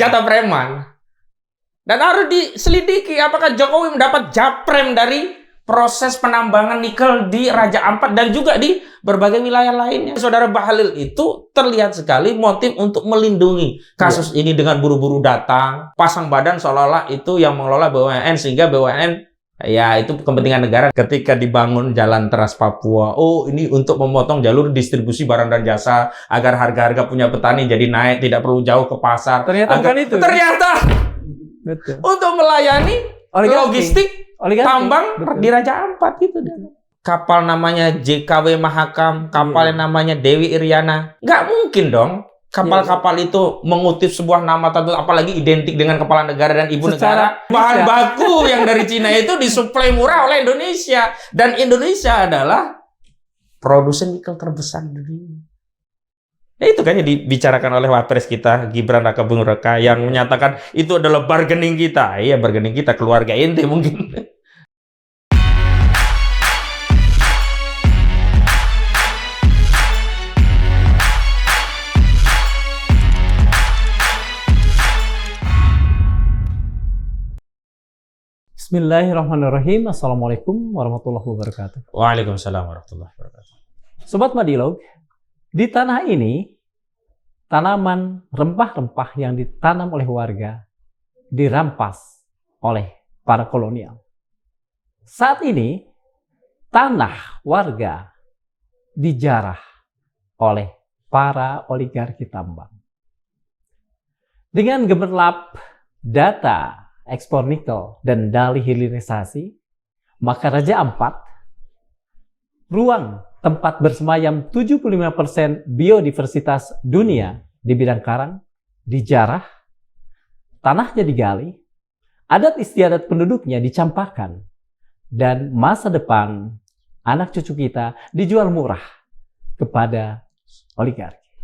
jatah preman. Dan harus diselidiki apakah Jokowi mendapat japrem dari proses penambangan nikel di Raja Ampat dan juga di berbagai wilayah lainnya. Saudara Bahlil itu terlihat sekali motif untuk melindungi kasus ini dengan buru-buru datang, pasang badan seolah-olah itu yang mengelola BUMN, sehingga BUMN ya itu kepentingan negara. Ketika dibangun jalan Trans Papua, oh ini untuk memotong jalur distribusi barang dan jasa agar harga-harga punya petani jadi naik, tidak perlu jauh ke pasar. Ternyata bukan itu. Ternyata Betul. untuk melayani logistik tambang di Raja Ampat gitu. Kapal namanya JKW Mahakam, kapal yang namanya Dewi Iriana. Nggak mungkin dong kapal-kapal itu mengutip sebuah nama tertentu, apalagi identik dengan kepala negara dan ibu negara. Bahan baku yang dari Cina itu disuplai murah oleh Indonesia. Dan Indonesia adalah produsen nikel terbesar di dunia. Ya itu kan yang dibicarakan oleh Wapres kita, Gibran Rakabuming Raka, yang menyatakan itu adalah bargaining kita. Iya, bargaining kita, keluarga ente mungkin. Bismillahirrahmanirrahim. Assalamualaikum warahmatullahi wabarakatuh. Waalaikumsalam warahmatullahi wabarakatuh. Sobat Madilog, di tanah ini, tanaman rempah-rempah yang ditanam oleh warga dirampas oleh para kolonial. Saat ini, tanah warga dijarah oleh para oligarki tambang. Dengan gemerlap data ekspor nikel dan dalih hilirisasi, maka Raja Ampat, ruang tempat bersemayam 75% biodiversitas dunia di bidang karang, dijarah, tanahnya digali, adat istiadat penduduknya dicampakkan, dan masa depan anak cucu kita dijual murah kepada oligarki.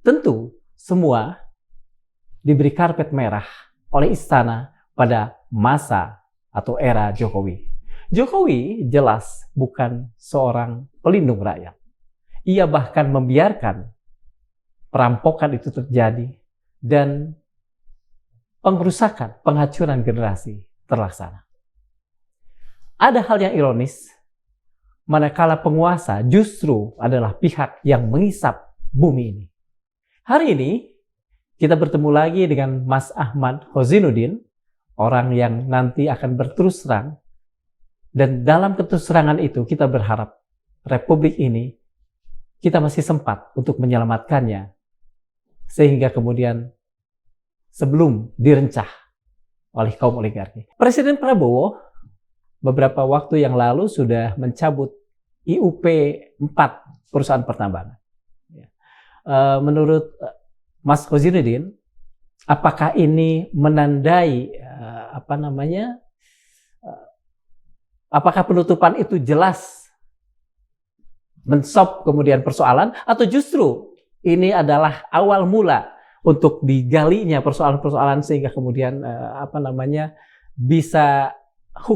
Tentu semua diberi karpet merah oleh istana pada masa atau era Jokowi. Jokowi jelas bukan seorang pelindung rakyat. Ia bahkan membiarkan perampokan itu terjadi dan pengrusakan, penghancuran generasi terlaksana. Ada hal yang ironis, manakala penguasa justru adalah pihak yang mengisap bumi ini. Hari ini kita bertemu lagi dengan Mas Ahmad Khozinuddin, orang yang nanti akan berterus terang. Dan dalam keterus terangan itu kita berharap Republik ini kita masih sempat untuk menyelamatkannya. Sehingga kemudian sebelum direncah oleh kaum oligarki. Presiden Prabowo beberapa waktu yang lalu sudah mencabut IUP 4 perusahaan pertambangan. Menurut Mas Khozinuddin, apakah ini menandai apakah penutupan itu jelas menstop kemudian persoalan, atau justru ini adalah awal mula untuk digalinya persoalan-persoalan sehingga kemudian bisa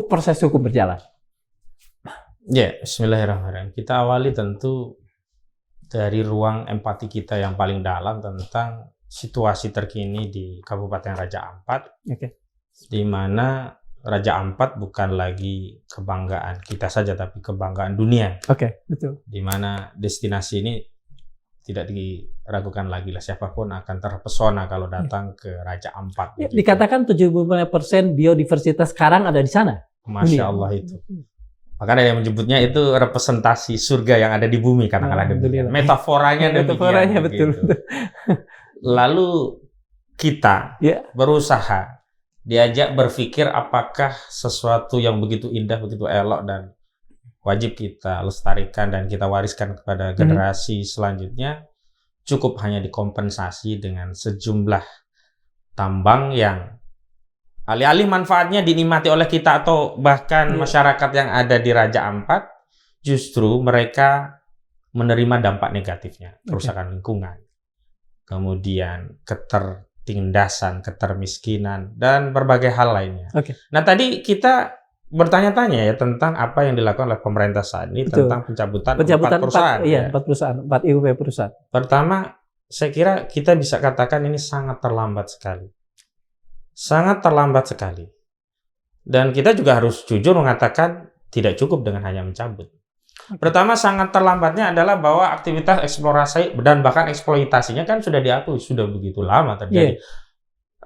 proses hukum berjalan? Ya, bismillahirrahmanirrahim. Kita awali tentu dari ruang empati kita yang paling dalam tentang situasi terkini di Kabupaten Raja Ampat, di mana Raja Ampat bukan lagi kebanggaan kita saja, tapi kebanggaan dunia. Betul. Di mana destinasi ini tidak diragukan lagi lah, siapapun akan terpesona kalau datang ke Raja Ampat. Gitu. Dikatakan 75% biodiversitas karang ada di sana. Masya Allah itu. Bahkan ada yang menyebutnya itu representasi surga yang ada di bumi, katakanlah demikian. Metaforanya demikian. Metaforanya betul. Gitu. Lalu kita berusaha diajak berpikir apakah sesuatu yang begitu indah, begitu elok dan wajib kita lestarikan dan kita wariskan kepada generasi selanjutnya cukup hanya dikompensasi dengan sejumlah tambang yang alih-alih manfaatnya dinikmati oleh kita atau bahkan masyarakat yang ada di Raja Ampat, justru mereka menerima dampak negatifnya, kerusakan lingkungan, kemudian ketertindasan, ketermiskinan, dan berbagai hal lainnya. Nah, tadi kita bertanya-tanya ya tentang apa yang dilakukan oleh pemerintah saat ini. Betul. Tentang pencabutan 4 perusahaan. 4 perusahaan, 4 IUP perusahaan. Pertama, saya kira kita bisa katakan ini sangat terlambat sekali. Sangat terlambat sekali. Dan kita juga harus jujur mengatakan tidak cukup dengan hanya mencabut. Pertama, sangat terlambatnya adalah bahwa aktivitas eksplorasi dan bahkan eksploitasinya kan sudah diakui, sudah begitu lama terjadi.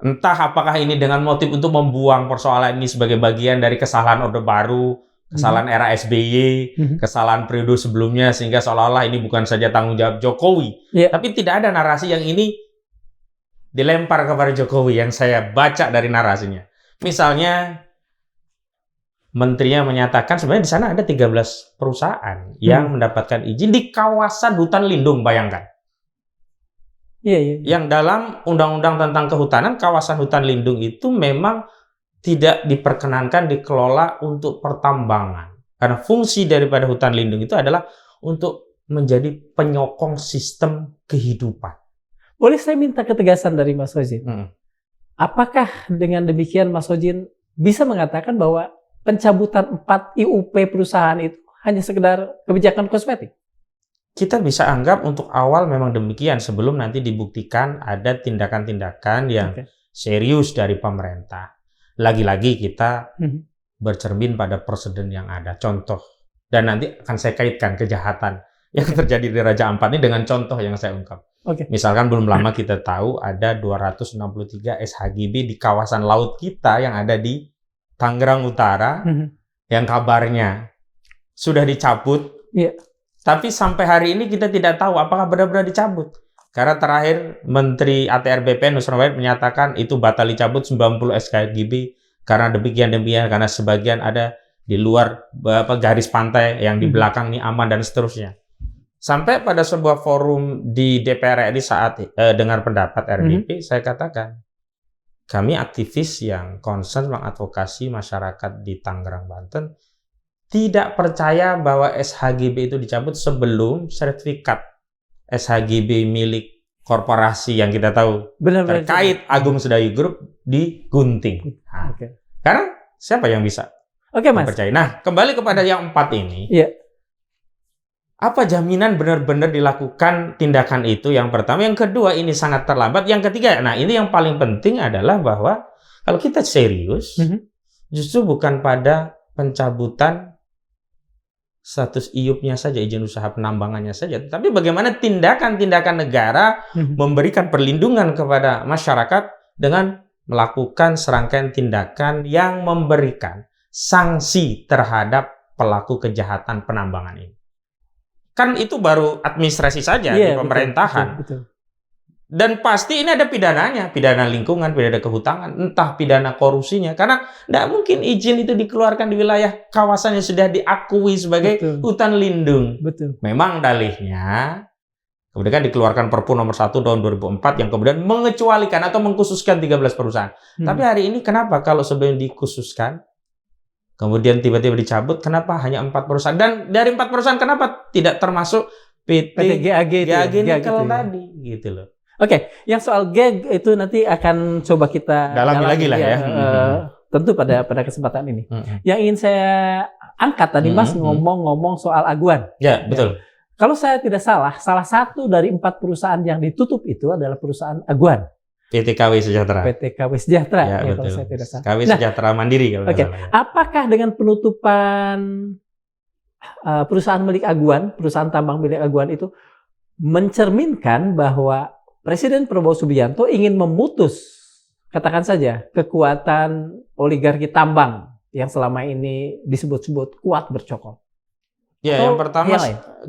Entah apakah ini dengan motif untuk membuang persoalan ini sebagai bagian dari kesalahan Orde Baru, kesalahan era SBY, kesalahan periode sebelumnya, sehingga seolah-olah ini bukan saja tanggung jawab Jokowi. Tapi tidak ada narasi yang ini dilempar kepada Jokowi yang saya baca dari narasinya. Misalnya, menterinya menyatakan sebenarnya di sana ada 13 perusahaan yang mendapatkan izin di kawasan hutan lindung, bayangkan. Yang dalam undang-undang tentang kehutanan, kawasan hutan lindung itu memang tidak diperkenankan dikelola untuk pertambangan. Karena fungsi daripada hutan lindung itu adalah untuk menjadi penyokong sistem kehidupan. Boleh saya minta ketegasan dari Mas Hojin? Apakah dengan demikian Mas Hojin bisa mengatakan bahwa pencabutan 4 IUP perusahaan itu hanya sekedar kebijakan kosmetik? Kita bisa anggap untuk awal memang demikian sebelum nanti dibuktikan ada tindakan-tindakan yang serius dari pemerintah. Lagi-lagi kita bercermin pada presiden yang ada, contoh. Dan nanti akan saya kaitkan kejahatan yang terjadi di Raja Ampat ini dengan contoh yang saya ungkap. Misalkan belum lama kita tahu ada 263 SHGB di kawasan laut kita yang ada di Tangerang Utara, yang kabarnya sudah dicabut, tapi sampai hari ini kita tidak tahu apakah benar-benar dicabut. Karena terakhir Menteri ATR BPN Nusron Wahid menyatakan itu batal dicabut 90 SHGB karena demikian, karena sebagian ada di luar garis pantai yang di belakang ini aman dan seterusnya. Sampai pada sebuah forum di DPR RI saat dengar pendapat RDP, saya katakan, kami aktivis yang concern mengadvokasi masyarakat di Tangerang, Banten tidak percaya bahwa SHGB itu dicabut sebelum sertifikat SHGB milik korporasi yang kita tahu terkait Agung Sedayu Group digunting. Karena siapa yang bisa percaya? Nah, kembali kepada yang 4 ini. Apa jaminan benar-benar dilakukan tindakan itu? Yang pertama. Yang kedua, ini sangat terlambat. Yang ketiga, nah ini yang paling penting adalah bahwa kalau kita serius, justru bukan pada pencabutan status IUP-nya saja, izin usaha penambangannya saja, tapi bagaimana tindakan-tindakan negara memberikan perlindungan kepada masyarakat dengan melakukan serangkaian tindakan yang memberikan sanksi terhadap pelaku kejahatan penambangan ini. Kan itu baru administrasi saja di pemerintahan. Betul. Dan pasti ini ada pidananya, pidana lingkungan, pidana kehutanan, entah pidana korupsinya. Karena tidak mungkin izin itu dikeluarkan di wilayah kawasan yang sudah diakui sebagai hutan lindung. Memang dalihnya, kemudian kan dikeluarkan Perpu nomor 1 tahun 2004 yang kemudian mengecualikan atau mengkhususkan 13 perusahaan. Tapi hari ini kenapa kalau sebelum dikhususkan, kemudian tiba-tiba dicabut, kenapa hanya 4 perusahaan? Dan dari 4 perusahaan, kenapa tidak termasuk PT GAG Nikel tadi? Gitu loh. Yang soal GAG itu nanti akan coba kita dalami lagi lah ya. Tentu pada kesempatan ini. Yang ingin saya angkat tadi Mas ngomong-ngomong soal aguan. Ya, betul. Kalau saya tidak salah, salah satu dari 4 perusahaan yang ditutup itu adalah perusahaan aguan. PT KW Sejahtera. PT KW Sejahtera. Ya, betul. Kalau saya tidak salah. KW Sejahtera Mandiri kalau tidak salah. Apakah dengan penutupan perusahaan milik aguan, perusahaan tambang milik aguan itu mencerminkan bahwa Presiden Prabowo Subianto ingin memutus, katakan saja, kekuatan oligarki tambang yang selama ini disebut-sebut kuat bercokol? Ya, yang pertama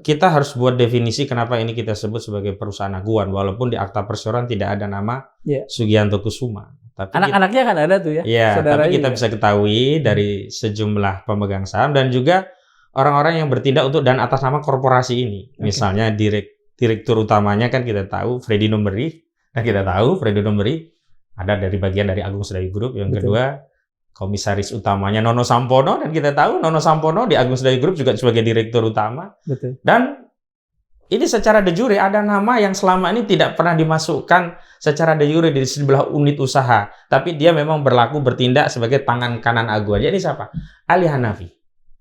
kita harus buat definisi kenapa ini kita sebut sebagai perusahaan aguan, walaupun di akta perseroan tidak ada nama Sugianto Kusuma. Tapi anak-anaknya kan ada tuh ya. Iya, tapi kita bisa ketahui dari sejumlah pemegang saham dan juga orang-orang yang bertindak untuk dan atas nama korporasi ini. Misalnya direktur utamanya kan kita tahu Freddy Numberi. Nah, kita tahu Freddy Numberi ada dari bagian dari Agung Sedayu Group. Yang kedua, komisaris utamanya Nono Sampono, dan kita tahu Nono Sampono di Agung Sedayu Group juga sebagai direktur utama. Dan ini secara de jure ada nama yang selama ini tidak pernah dimasukkan secara de jure di sebelah unit usaha, tapi dia memang bertindak sebagai tangan kanan aguan. Jadi siapa? Ali Hanafi.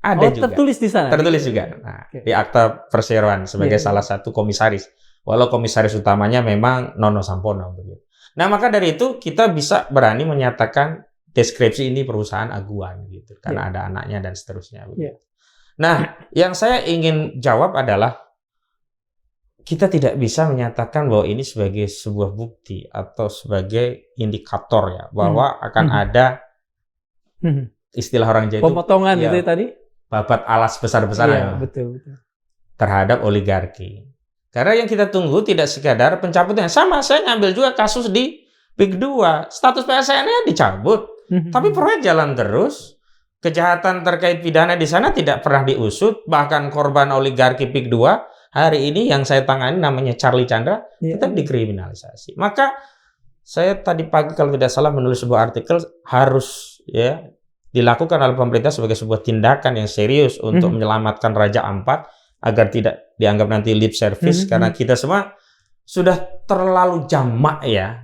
Ada juga. Tertulis di sana. Tertulis juga. Nah, di akta perseroan sebagai salah satu komisaris Walau komisaris utamanya memang Nono Sampono begitu. Nah, maka dari itu kita bisa berani menyatakan deskripsi ini perusahaan aguan gitu karena ada anaknya dan seterusnya begitu. Nah, yang saya ingin jawab adalah kita tidak bisa menyatakan bahwa ini sebagai sebuah bukti atau sebagai indikator ya bahwa akan ada istilah orang Jawa itu pemotongan gitu ya tadi, babat alas besar-besaran betul. terhadap oligarki. Karena yang kita tunggu tidak sekadar pencabutan. Sama, saya ngambil juga kasus di PIK 2. Status PSN-nya dicabut. Tapi proyek jalan terus. Kejahatan terkait pidana di sana tidak pernah diusut. Bahkan korban oligarki PIK 2, hari ini yang saya tangani namanya Charlie Chandra, tetap dikriminalisasi. Maka, saya tadi pagi kalau tidak salah menulis sebuah artikel, harus ya dilakukan oleh pemerintah sebagai sebuah tindakan yang serius untuk menyelamatkan Raja Ampat, agar tidak dianggap nanti lip service, karena kita semua sudah terlalu jamak ya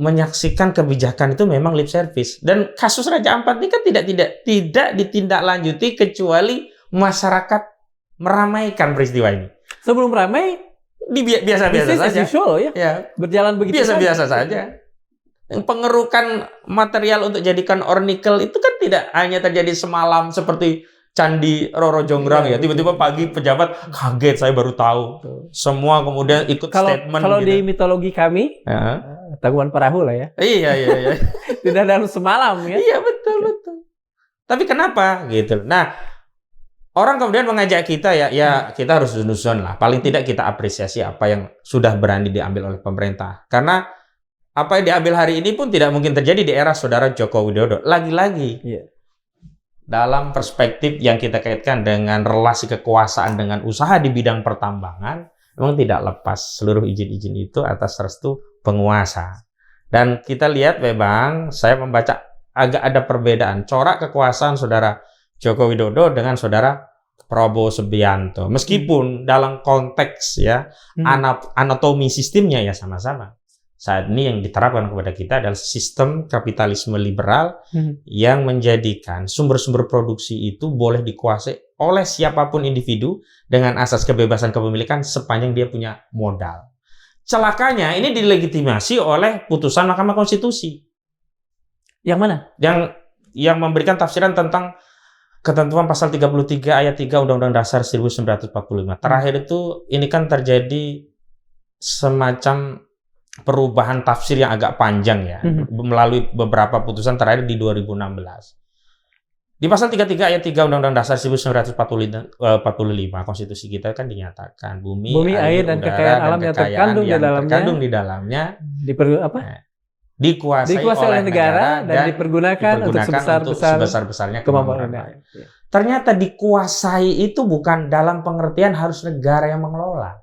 menyaksikan kebijakan itu memang lip service. Dan kasus Raja Ampat ini kan tidak ditindaklanjuti kecuali masyarakat meramaikan peristiwa ini. Sebelum ramai, biasa-biasa saja. Usual, ya. Berjalan begitu biasa-biasa saja. Pengerukan material untuk jadikan ornikel itu kan tidak hanya terjadi semalam seperti Candi Roro Jonggrang ya, tiba-tiba pagi pejabat kaget, saya baru tahu. Semua kemudian ikut statement. Kalau gitu. Di mitologi kami, tanggungan perahu lah ya. Iya. Tidak dalam semalam ya. Iya betul. Tapi kenapa gitu? Nah, orang kemudian mengajak kita ya kita harus susun lah. Paling tidak kita apresiasi apa yang sudah berani diambil oleh pemerintah. Karena apa yang diambil hari ini pun tidak mungkin terjadi di era saudara Joko Widodo. Lagi-lagi. Dalam perspektif yang kita kaitkan dengan relasi kekuasaan dengan usaha di bidang pertambangan, memang tidak lepas seluruh izin-izin itu atas restu penguasa. Dan kita lihat memang, saya membaca agak ada perbedaan corak kekuasaan saudara Joko Widodo dengan saudara Prabowo Subianto. Meskipun dalam konteks ya anatomi sistemnya ya sama-sama. Saat ini yang diterapkan kepada kita adalah sistem kapitalisme liberal yang menjadikan sumber-sumber produksi itu boleh dikuasai oleh siapapun individu dengan asas kebebasan kepemilikan sepanjang dia punya modal. Celakanya ini dilegitimasi oleh putusan Mahkamah Konstitusi. Yang mana? Yang memberikan tafsiran tentang ketentuan pasal 33 ayat 3 Undang-Undang Dasar 1945. Terakhir itu ini kan terjadi semacam perubahan tafsir yang agak panjang ya, melalui beberapa putusan terakhir di 2016. Di pasal 33 ayat 3 Undang-Undang Dasar 1945 konstitusi kita kan dinyatakan bumi air, dan kekayaan alam yang terkandung di dalamnya dikuasai oleh negara dan dipergunakan untuk sebesar-besarnya kemampuan. Ternyata dikuasai itu bukan dalam pengertian harus negara yang mengelola.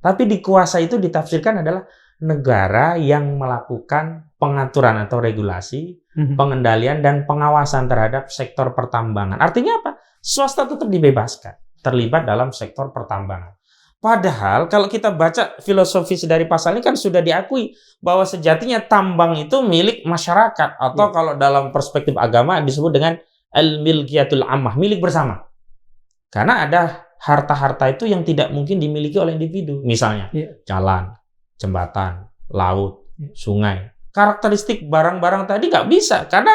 Tapi dikuasai itu ditafsirkan adalah negara yang melakukan pengaturan atau regulasi, pengendalian dan pengawasan terhadap sektor pertambangan. Artinya apa? Swasta tetap dibebaskan terlibat dalam sektor pertambangan. Padahal kalau kita baca filosofis dari pasal ini kan sudah diakui bahwa sejatinya tambang itu milik masyarakat atau kalau dalam perspektif agama disebut dengan al-milkiyatul ammah, milik bersama. Karena ada harta-harta itu yang tidak mungkin dimiliki oleh individu. Misalnya, jalan, jembatan, laut, sungai. Karakteristik barang-barang tadi nggak bisa. Karena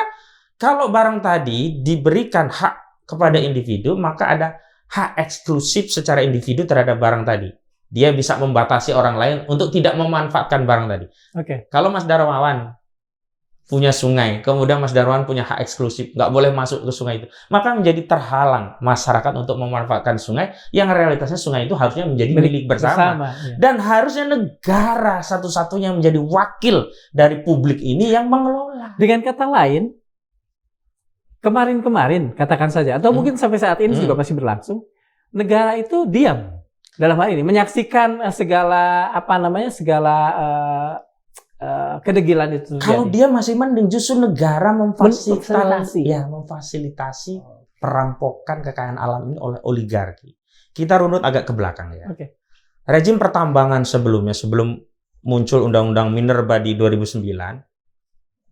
kalau barang tadi diberikan hak kepada individu, maka ada hak eksklusif secara individu terhadap barang tadi. Dia bisa membatasi orang lain untuk tidak memanfaatkan barang tadi. Kalau Mas Darmawan punya sungai, kemudian Mas Darmawan punya hak eksklusif, nggak boleh masuk ke sungai itu, maka menjadi terhalang masyarakat untuk memanfaatkan sungai, yang realitasnya sungai itu harusnya menjadi milik bersama. Dan harusnya negara satu-satunya menjadi wakil dari publik ini yang mengelola. Dengan kata lain, kemarin-kemarin, katakan saja, atau mungkin sampai saat ini juga masih berlangsung, negara itu diam dalam hal ini, menyaksikan segala kedegilan itu. Kalau dia masih mending, justru negara memfasilitasi perampokan kekayaan alam ini oleh oligarki. Kita runut agak ke belakang ya. Rejim pertambangan sebelumnya, sebelum muncul Undang-Undang Minerba di 2009,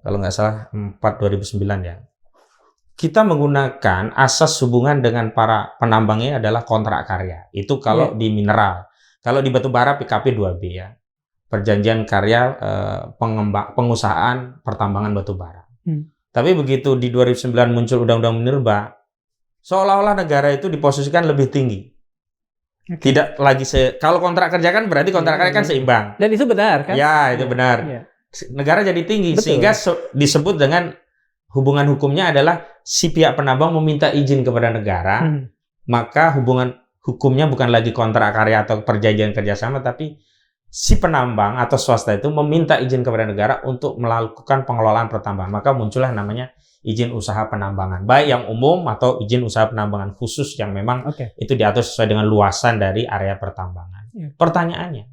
kalau nggak salah 2009 ya, kita menggunakan asas hubungan dengan para penambangnya adalah kontrak karya. Itu kalau di mineral. Kalau di batubara PKP 2B ya. Perjanjian karya pengusahaan pertambangan batubara. Tapi begitu di 2009 muncul Undang-Undang Minerba, seolah-olah negara itu diposisikan lebih tinggi. Tidak lagi kalau kontrak kerja kan berarti kontrak kerja kan seimbang. Dan itu benar kan? Ya, itu benar. Ya. Negara jadi tinggi. Betul. Sehingga disebut dengan hubungan hukumnya adalah si pihak penambang meminta izin kepada negara, maka hubungan hukumnya bukan lagi kontrak karya atau perjanjian kerjasama, tapi si penambang atau swasta itu meminta izin kepada negara untuk melakukan pengelolaan pertambangan. Maka muncullah namanya izin usaha penambangan. Baik yang umum atau izin usaha penambangan khusus yang memang itu diatur sesuai dengan luasan dari area pertambangan. Pertanyaannya,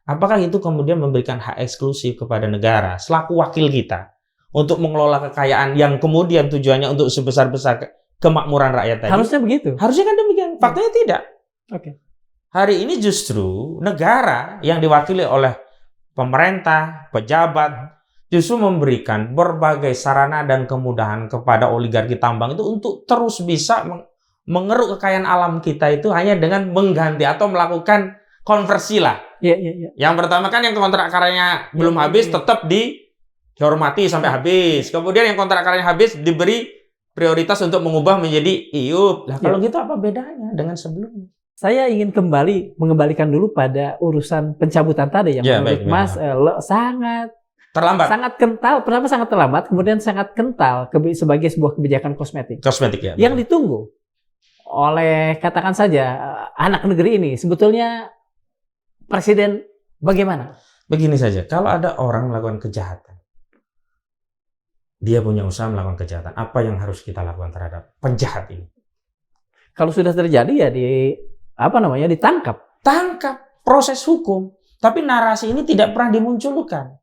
apakah itu kemudian memberikan hak eksklusif kepada negara selaku wakil kita untuk mengelola kekayaan yang kemudian tujuannya untuk sebesar-besar kemakmuran rakyat tadi? Harusnya begitu. Harusnya kan demikian. Faktanya tidak. Hari ini justru negara yang diwakili oleh pemerintah, pejabat, justru memberikan berbagai sarana dan kemudahan kepada oligarki tambang itu untuk terus bisa mengeruk kekayaan alam kita itu hanya dengan mengganti atau melakukan konversi lah. Yang pertama kan yang kontrak karyanya belum habis tetap dihormati sampai habis. Kemudian yang kontrak karyanya habis diberi prioritas untuk mengubah menjadi IUP. Lah kalau gitu apa bedanya dengan sebelumnya? Saya ingin mengembalikan dulu pada urusan pencabutan tadi yang menurut Mas sangat terlambat. Sangat kental. Pertama sangat terlambat, kemudian sangat kental sebagai sebuah kebijakan kosmetik. Ya. Yang ditunggu oleh katakan saja anak negeri ini sebetulnya presiden bagaimana? Begini saja, kalau ada orang melakukan kejahatan, dia punya usaha melakukan kejahatan, apa yang harus kita lakukan terhadap penjahat ini? Kalau sudah terjadi ya ditangkap. Tangkap, proses hukum. Tapi narasi ini tidak pernah dimunculkan.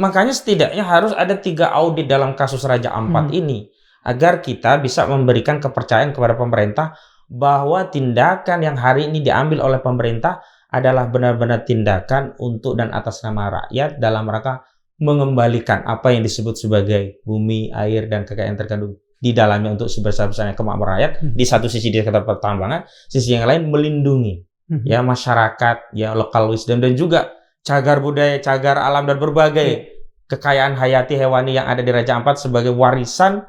Makanya setidaknya harus ada 3 audit dalam kasus Raja Ampat ini. Agar kita bisa memberikan kepercayaan kepada pemerintah bahwa tindakan yang hari ini diambil oleh pemerintah adalah benar-benar tindakan untuk dan atas nama rakyat dalam rangka mengembalikan apa yang disebut sebagai bumi, air, dan kekayaan terkandung di dalamnya untuk sebesar-besarnya kemakmuran rakyat. Di satu sisi di sektor pertambangan, sisi yang lain melindungi ya masyarakat, ya lokal wisdom, dan juga cagar budaya, cagar alam, dan berbagai kekayaan hayati hewani yang ada di Raja Ampat sebagai warisan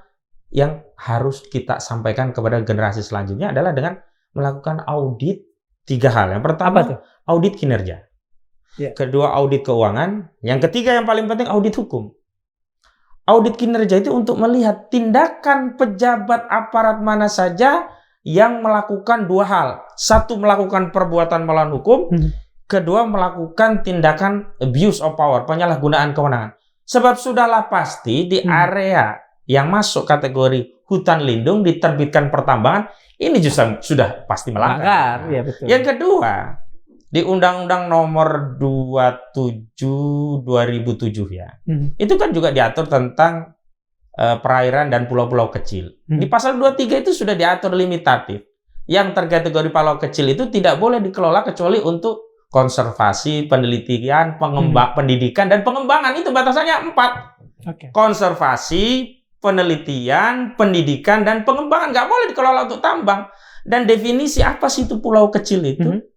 yang harus kita sampaikan kepada generasi selanjutnya adalah dengan melakukan audit 3 hal. Yang pertama, audit kinerja. Kedua, audit keuangan. Yang ketiga yang paling penting, audit hukum. Audit kinerja itu untuk melihat tindakan pejabat aparat mana saja yang melakukan 2 hal. 1, melakukan perbuatan melawan hukum. Kedua, melakukan tindakan abuse of power, penyalahgunaan kewenangan. Sebab sudahlah pasti di area yang masuk kategori hutan lindung diterbitkan pertambangan, ini justru sudah pasti melanggar. Ya, betul. Yang kedua, di Undang-Undang Nomor 27 2007 ya. Itu kan juga diatur tentang perairan dan pulau-pulau kecil. Di pasal 23 itu sudah diatur limitatif. Yang terkategori pulau kecil itu tidak boleh dikelola kecuali untuk konservasi, penelitian, pendidikan, dan pengembangan. Itu batasannya 4. Konservasi, penelitian, pendidikan, dan pengembangan. Nggak boleh dikelola untuk tambang. Dan definisi apa sih itu pulau kecil itu?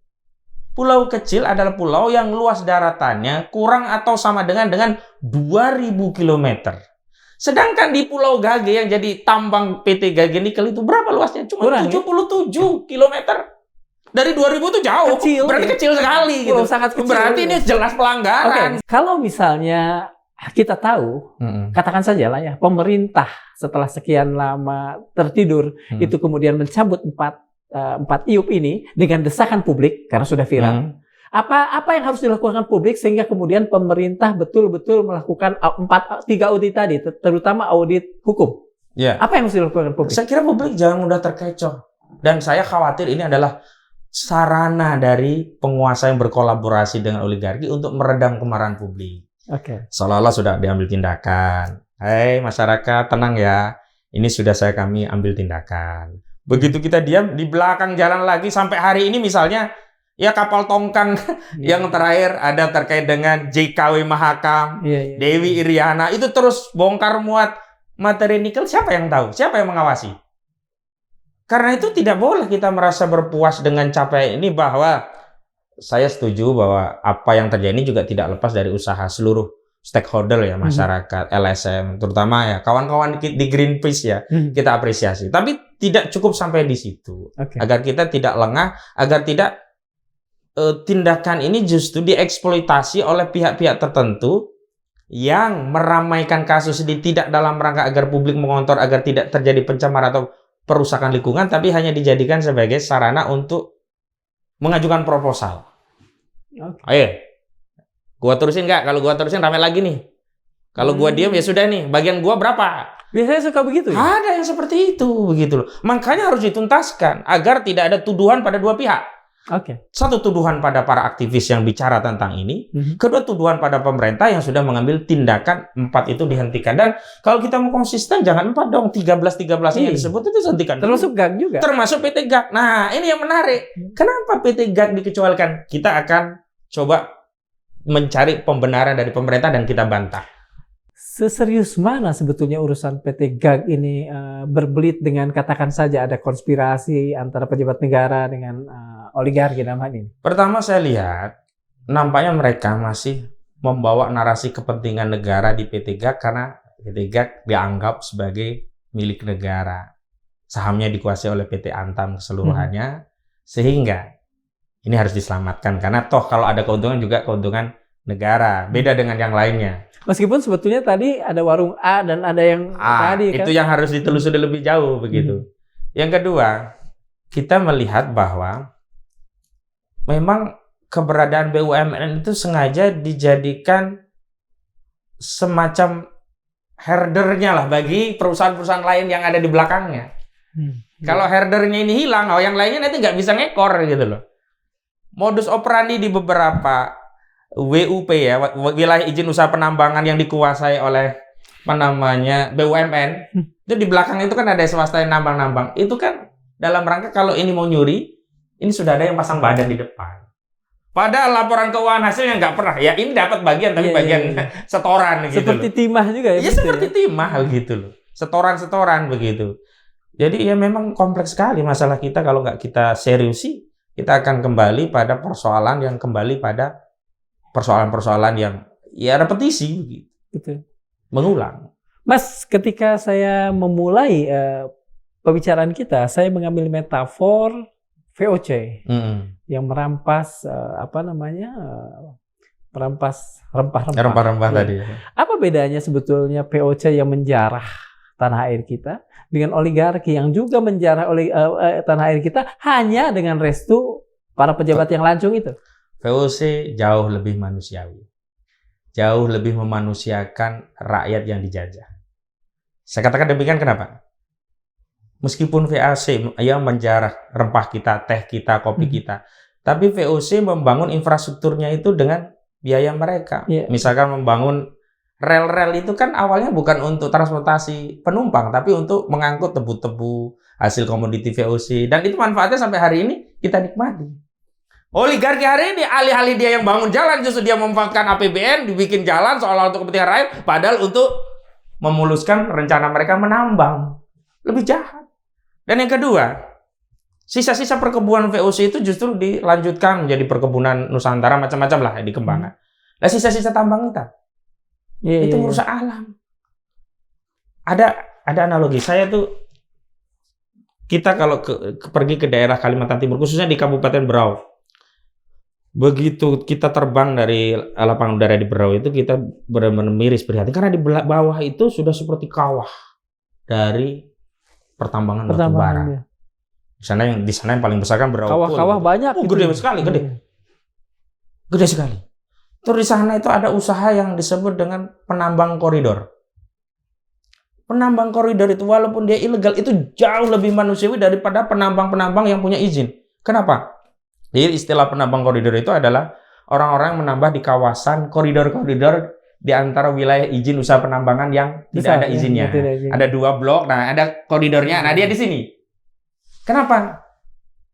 Pulau kecil adalah pulau yang luas daratannya kurang atau sama dengan 2.000 km. Sedangkan di Pulau Gage yang jadi tambang PT Gage Nikel itu berapa luasnya? Cuma 77 km. Dari 2.000 itu jauh. Kecil, berarti kecil sekali gitu. Sangat kecil. Berarti ini jelas pelanggaran. Kalau misalnya kita tahu, katakan saja lah ya, pemerintah setelah sekian lama tertidur itu kemudian mencabut 4 IUP ini dengan desakan publik karena sudah viral. Apa yang harus dilakukan publik sehingga kemudian pemerintah betul-betul melakukan 3 audit tadi, terutama audit hukum? Apa yang harus dilakukan publik? Saya kira publik jangan mudah terkecoh. Dan saya khawatir ini adalah sarana dari penguasa yang berkolaborasi dengan oligarki untuk meredam kemarahan publik. Seolah-olah sudah diambil tindakan. Hei masyarakat, tenang ya. Ini sudah kami ambil tindakan. Begitu kita diam, di belakang jalan lagi sampai hari ini misalnya, ya kapal tongkang yang terakhir ada terkait dengan JKW Mahakam, Dewi Iriana, itu terus bongkar muat materi nikel. Siapa yang tahu? Siapa yang mengawasi? Karena itu tidak boleh kita merasa berpuas dengan capaian ini bahwa saya setuju bahwa apa yang terjadi juga tidak lepas dari usaha seluruh stakeholder ya, masyarakat, LSM, terutama ya kawan-kawan di Greenpeace ya, kita apresiasi. Tapi tidak cukup sampai di situ. Agar kita tidak lengah, agar tidak tindakan ini justru dieksploitasi oleh pihak-pihak tertentu yang meramaikan kasus ini tidak dalam rangka agar publik mengontrol, agar tidak terjadi pencemaran atau perusakan lingkungan, tapi hanya dijadikan sebagai sarana untuk mengajukan proposal. Ayo, gua terusin nggak? Kalau gua terusin rame lagi nih. Kalau gua diem ya sudah nih. Bagian gua berapa? Biasanya suka begitu ya? Ada yang seperti itu, begitu loh. Makanya harus dituntaskan agar tidak ada tuduhan pada dua pihak. Satu, tuduhan pada para aktivis yang bicara tentang ini. Kedua, tuduhan pada pemerintah yang sudah mengambil tindakan. 4 itu dihentikan. Dan kalau kita mau konsisten, jangan 4 dong. 13 yang disebut itu hentikan. Termasuk GAG juga? Termasuk PT GAG. Nah, ini yang menarik. Kenapa PT GAG dikecualikan? Kita akan coba mencari pembenaran dari pemerintah dan kita bantah. Seserius mana sebetulnya urusan PT GAG ini berbelit dengan katakan saja ada konspirasi antara pejabat negara dengan oligarki dalam hal ini? Pertama saya lihat, nampaknya mereka masih membawa narasi kepentingan negara di PT GAG karena PT GAG dianggap sebagai milik negara. Sahamnya dikuasai oleh PT Antam keseluruhannya, sehingga ini harus diselamatkan. Karena toh kalau ada keuntungan juga keuntungan negara, beda dengan yang lainnya. Meskipun sebetulnya tadi ada warung A dan ada yang tadi kan? Itu yang harus ditelusuri lebih jauh begitu. Yang kedua, kita melihat bahwa memang keberadaan BUMN itu sengaja dijadikan semacam herdernya lah bagi perusahaan-perusahaan lain yang ada di belakangnya. Kalau herdernya ini hilang, yang lainnya nanti nggak bisa ngekor gitu loh. Modus operandi di beberapa WUP ya, wilayah izin usaha penambangan yang dikuasai oleh BUMN, itu di belakang itu kan ada swasta yang nambang-nambang. Itu kan dalam rangka kalau ini mau nyuri, ini sudah ada yang pasang badan di depan. Padahal laporan keuangan hasilnya nggak pernah. Ya ini dapat bagian, tapi bagian setoran gitu. Seperti timah juga ya? Iya seperti timah gitu loh. Setoran-setoran begitu. Jadi ya memang kompleks sekali masalah kita kalau nggak kita seriusi, kita akan kembali pada persoalan yang ya repetisi begitu. Mengulang. Mas, ketika saya memulai pembicaraan kita, saya mengambil metafor VOC yang merampas merampas rempah-rempah tadi. Apa bedanya sebetulnya VOC yang menjarah tanah air kita dengan oligarki yang juga menjarah tanah air kita hanya dengan restu para pejabat yang lancung itu? VOC jauh lebih manusiawi, jauh lebih memanusiakan rakyat yang dijajah. Saya katakan demikian kenapa? Meskipun VOC yang menjarah rempah kita, teh kita, kopi kita, tapi VOC membangun infrastrukturnya itu dengan biaya mereka. Misalkan membangun rel-rel itu kan awalnya bukan untuk transportasi penumpang, tapi untuk mengangkut tebu-tebu hasil komoditi VOC, dan itu manfaatnya sampai hari ini kita nikmati. Oligarki hari ini alih-alih dia yang bangun jalan, justru dia memanfaatkan APBN, dibikin jalan seolah untuk kepentingan rakyat, padahal untuk memuluskan rencana mereka menambang. Lebih jahat. Dan yang kedua, sisa-sisa perkebunan VOC itu justru dilanjutkan menjadi perkebunan Nusantara, macam-macam lah dikembangkan. Nah sisa-sisa tambang itu merusak alam. Ada analogi, saya tuh, kita kalau pergi ke daerah Kalimantan Timur, khususnya di Kabupaten Berau, begitu kita terbang dari lapangan udara di Berau itu, kita benar-benar miris prihatin karena di bawah itu sudah seperti kawah dari pertambangan batu bara. Ya. Di sana yang paling besar kan Berau. Kawah-kawah banyak. Gede sekali, gede sekali. Terus di sana itu ada usaha yang disebut dengan penambang koridor. Penambang koridor itu walaupun dia ilegal, itu jauh lebih manusiawi daripada penambang-penambang yang punya izin. Kenapa? Jadi istilah penambang koridor itu adalah orang-orang yang menambah di kawasan koridor-koridor di antara wilayah izin usaha penambangan yang tidak ada izinnya. Ada 2 blok, nah ada koridornya, nah dia di sini. Kenapa?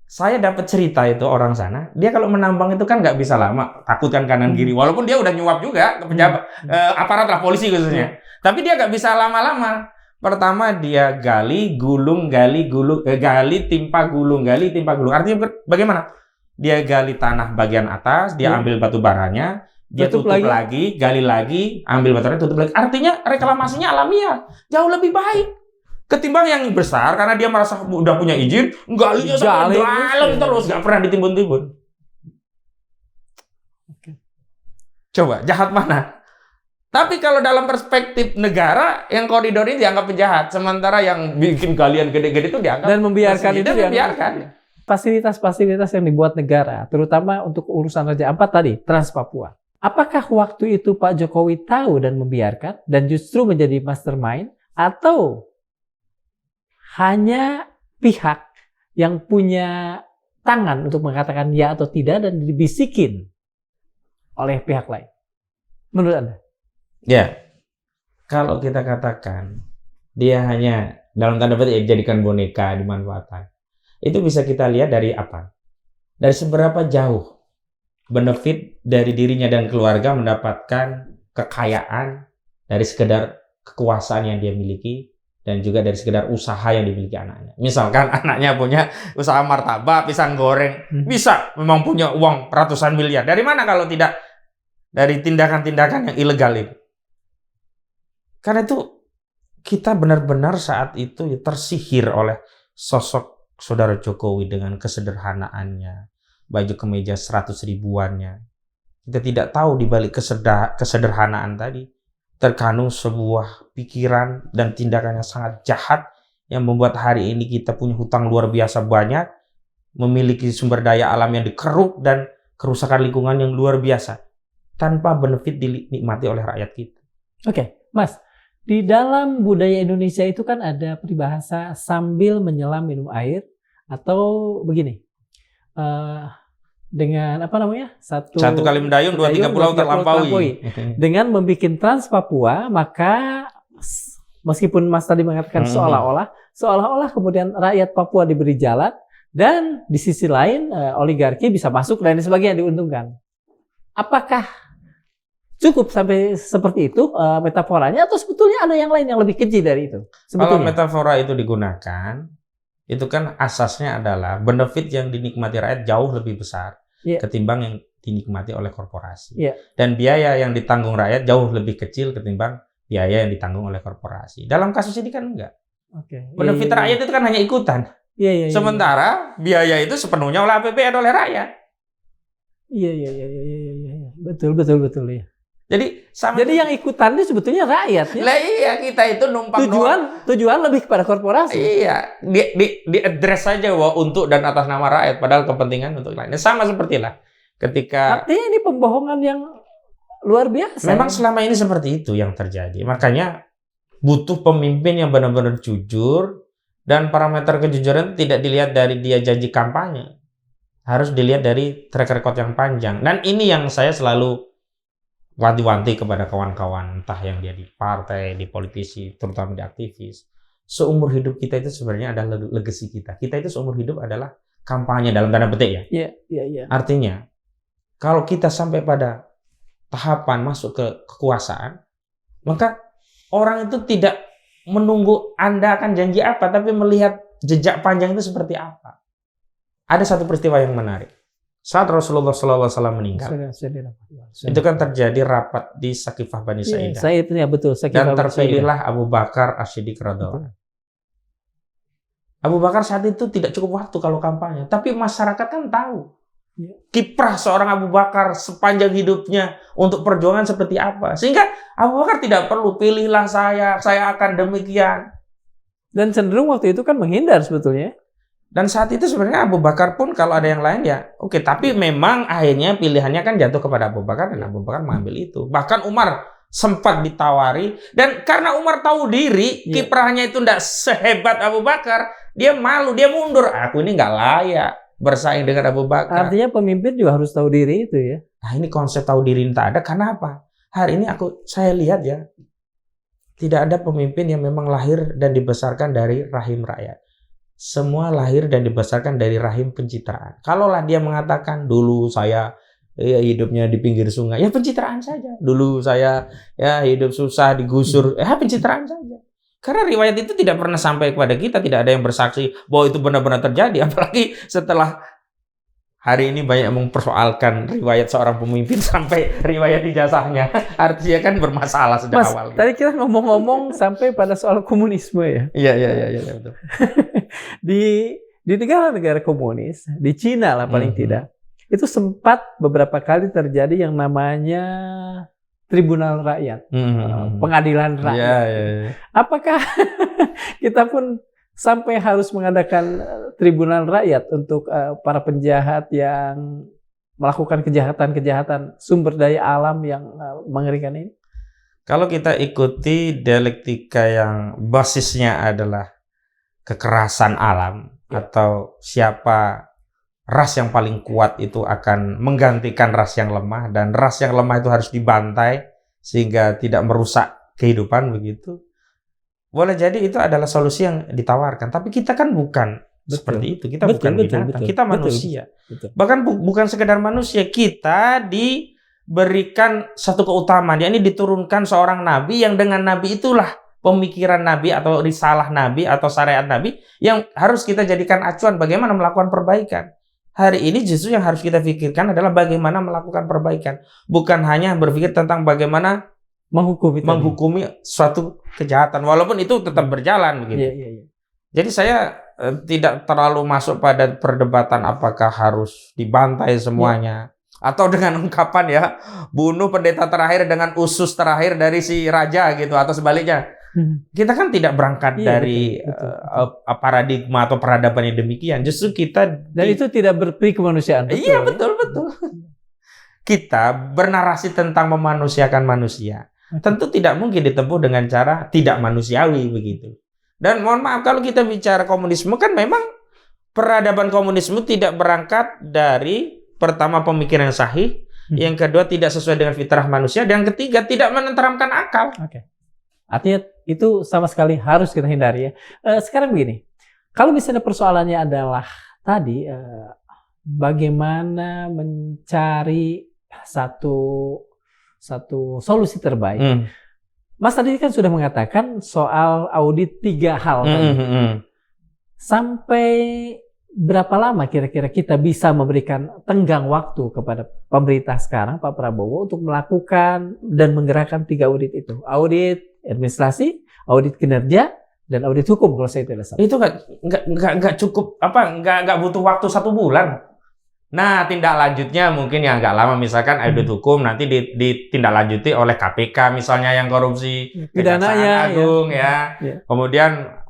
Saya dapat cerita itu orang sana, dia kalau menambang itu kan nggak bisa lama, takut kan kanan kiri, walaupun dia udah nyuap juga ke pejabat, aparat lah, polisi khususnya. Tapi dia nggak bisa lama-lama. Pertama dia gali, timpa gulung. Artinya bagaimana? dia gali tanah bagian atas, dia ambil batu baranya, dia tutup lagi, gali lagi, ambil batu baranya, tutup lagi. Artinya reklamasinya alamiah, jauh lebih baik ketimbang yang besar karena dia merasa udah punya izin, galinya sampai dalam terus, nggak pernah ditimbun-timbun. Coba jahat mana? Tapi kalau dalam perspektif negara, yang koridor ini dianggap penjahat, sementara yang bikin galian gede-gede itu dianggap dan membiarkan itu membiarkan. Fasilitas-fasilitas yang dibuat negara, terutama untuk urusan Raja Ampat tadi, Trans Papua. Apakah waktu itu Pak Jokowi tahu dan membiarkan dan justru menjadi mastermind, atau hanya pihak yang punya tangan untuk mengatakan ya atau tidak dan dibisikin oleh pihak lain? Menurut Anda? Ya, kalau kita katakan dia hanya dalam tanda petik dijadikan boneka, dimanfaatkan, itu bisa kita lihat dari apa? Dari seberapa jauh benefit dari dirinya dan keluarga mendapatkan kekayaan dari sekedar kekuasaan yang dia miliki dan juga dari sekedar usaha yang dimiliki anaknya. Misalkan anaknya punya usaha martabak, pisang goreng, bisa memang punya uang ratusan miliar. Dari mana kalau tidak dari tindakan-tindakan yang ilegal itu? Karena itu kita benar-benar saat itu tersihir oleh sosok Saudara Jokowi dengan kesederhanaannya, baju kemeja 100 ribuannya. Kita tidak tahu di balik kesederhanaan tadi terkandung sebuah pikiran dan tindakan yang sangat jahat yang membuat hari ini kita punya hutang luar biasa banyak, memiliki sumber daya alam yang dikeruk dan kerusakan lingkungan yang luar biasa tanpa benefit dinikmati oleh rakyat kita. Oke, Mas. Di dalam budaya Indonesia itu kan ada peribahasa sambil menyelam minum air, atau begini, dengan apa namanya, satu kali mendayung, dua tiga pulau terlampaui. Dengan membuat Trans Papua, maka meskipun Mas tadi mengatakan seolah-olah kemudian rakyat Papua diberi jalan dan di sisi lain oligarki bisa masuk dan sebagainya diuntungkan. Apakah cukup sampai seperti itu metaforanya, atau sebetulnya ada yang lain yang lebih keji dari itu? Kalau metafora itu digunakan, itu kan asasnya adalah benefit yang dinikmati rakyat jauh lebih besar ketimbang yang dinikmati oleh korporasi. Dan biaya yang ditanggung rakyat jauh lebih kecil ketimbang biaya yang ditanggung oleh korporasi. Dalam kasus ini kan enggak. Benefit rakyat itu kan hanya ikutan. Sementara biaya itu sepenuhnya oleh APBN, oleh rakyat. Betul ya. Jadi yang ikutannya sebetulnya rakyat ya. Lah iya, kita itu numpang tujuan lebih kepada korporasi. Iya, di address saja bahwa untuk dan atas nama rakyat, padahal kepentingan untuk lainnya. Sama seperti lah ketika artinya ini pembohongan yang luar biasa. Memang selama ini seperti itu yang terjadi. Makanya butuh pemimpin yang benar-benar jujur, dan parameter kejujuran tidak dilihat dari dia janji kampanye. Harus dilihat dari track record yang panjang. Dan ini yang saya selalu wanti-wanti kepada kawan-kawan, entah yang dia di partai, di politisi, terutama di aktivis. Seumur hidup kita itu sebenarnya adalah legacy kita. Kita itu seumur hidup adalah kampanye dalam tanda petik ya. Iya. Artinya, kalau kita sampai pada tahapan masuk ke kekuasaan, maka orang itu tidak menunggu Anda akan janji apa, tapi melihat jejak panjang itu seperti apa. Ada satu peristiwa yang menarik. Saat Rasulullah SAW meninggal, itu kan terjadi rapat di Sakifah Bani Sa'idah. Dan terpilihlah Abu Bakar As-Siddiq radhiyallahu anhu. Abu Bakar saat itu tidak cukup waktu kalau kampanye, tapi masyarakat kan tahu kiprah seorang Abu Bakar sepanjang hidupnya untuk perjuangan seperti apa. Sehingga Abu Bakar tidak perlu pilihlah saya akan demikian. Dan cenderung waktu itu kan menghindar sebetulnya. Dan saat itu sebenarnya Abu Bakar pun kalau ada yang lain ya oke, tapi memang akhirnya pilihannya kan jatuh kepada Abu Bakar dan Abu Bakar mengambil itu. Bahkan Umar sempat ditawari, dan karena Umar tahu diri kiprahnya itu tidak sehebat Abu Bakar, dia malu, dia mundur. Aku ini nggak layak bersaing dengan Abu Bakar. Artinya pemimpin juga harus tahu diri itu ya. Nah, ini konsep tahu diri ini tak ada. Karena apa? Hari ini saya lihat ya, tidak ada pemimpin yang memang lahir dan dibesarkan dari rahim rakyat. Semua lahir dan dibesarkan dari rahim pencitraan. Kalaulah dia mengatakan dulu saya hidupnya di pinggir sungai, ya pencitraan saja. Dulu saya hidup susah digusur, pencitraan saja. Karena riwayat itu tidak pernah sampai kepada kita, tidak ada yang bersaksi bahwa itu benar-benar terjadi. Apalagi setelah hari ini banyak mempersoalkan riwayat seorang pemimpin sampai riwayat ijazahnya. Artinya kan bermasalah sejak Mas, awal. tadi kita ngomong-ngomong sampai pada soal komunisme ya. Iya, betul. Di negara-negara komunis, di Cina lah paling tidak, itu sempat beberapa kali terjadi yang namanya tribunal rakyat, pengadilan rakyat. Iya. Apakah kita pun sampai harus mengadakan tribunal rakyat untuk para penjahat yang melakukan kejahatan-kejahatan sumber daya alam yang mengerikan ini? Kalau kita ikuti dialektika yang basisnya adalah kekerasan alam, atau siapa ras yang paling kuat itu akan menggantikan ras yang lemah, dan ras yang lemah itu harus dibantai sehingga tidak merusak kehidupan begitu. Boleh jadi itu adalah solusi yang ditawarkan, tapi kita kan bukan seperti itu. Kita bukan binatang, kita manusia. Betul. Bahkan bukan sekedar manusia, kita diberikan satu keutamaan, yakni diturunkan seorang nabi yang dengan nabi itulah pemikiran nabi atau risalah nabi atau syariat nabi yang harus kita jadikan acuan bagaimana melakukan perbaikan. Hari ini justru yang harus kita pikirkan adalah bagaimana melakukan perbaikan, bukan hanya berpikir tentang bagaimana menghukumi suatu kejahatan, walaupun itu tetap berjalan begitu. Iya. Jadi saya tidak terlalu masuk pada perdebatan apakah harus dibantai semuanya, atau dengan ungkapan ya bunuh pendeta terakhir dengan usus terakhir dari si raja gitu, atau sebaliknya. Kita kan tidak berangkat dari betul. Paradigma atau peradaban yang demikian. Justru kita dan itu tidak berperi kemanusiaan. Iya, betul. Kita bernarasi tentang memanusiakan manusia. Tentu tidak mungkin ditempuh dengan cara tidak manusiawi begitu. Dan mohon maaf kalau kita bicara komunisme kan memang peradaban komunisme tidak berangkat dari pertama pemikiran yang sahih, yang kedua tidak sesuai dengan fitrah manusia, dan yang ketiga tidak menenteramkan akal. Oke. Artinya itu sama sekali harus kita hindari ya. Sekarang begini, kalau misalnya persoalannya adalah tadi bagaimana mencari satu solusi terbaik. Mas tadi kan sudah mengatakan soal audit 3 hal tadi. Sampai berapa lama kira-kira kita bisa memberikan tenggang waktu kepada pemerintah sekarang, Pak Prabowo, untuk melakukan dan menggerakkan 3 audit itu? Audit administrasi, audit kinerja, dan audit hukum kalau saya tidak salah. Itu nggak cukup nggak butuh waktu 1 bulan. Nah, tindak lanjutnya mungkin yang agak lama, misalkan audit hukum nanti ditindaklanjuti oleh KPK misalnya yang korupsi, Kejaksaan Agung ya. Kemudian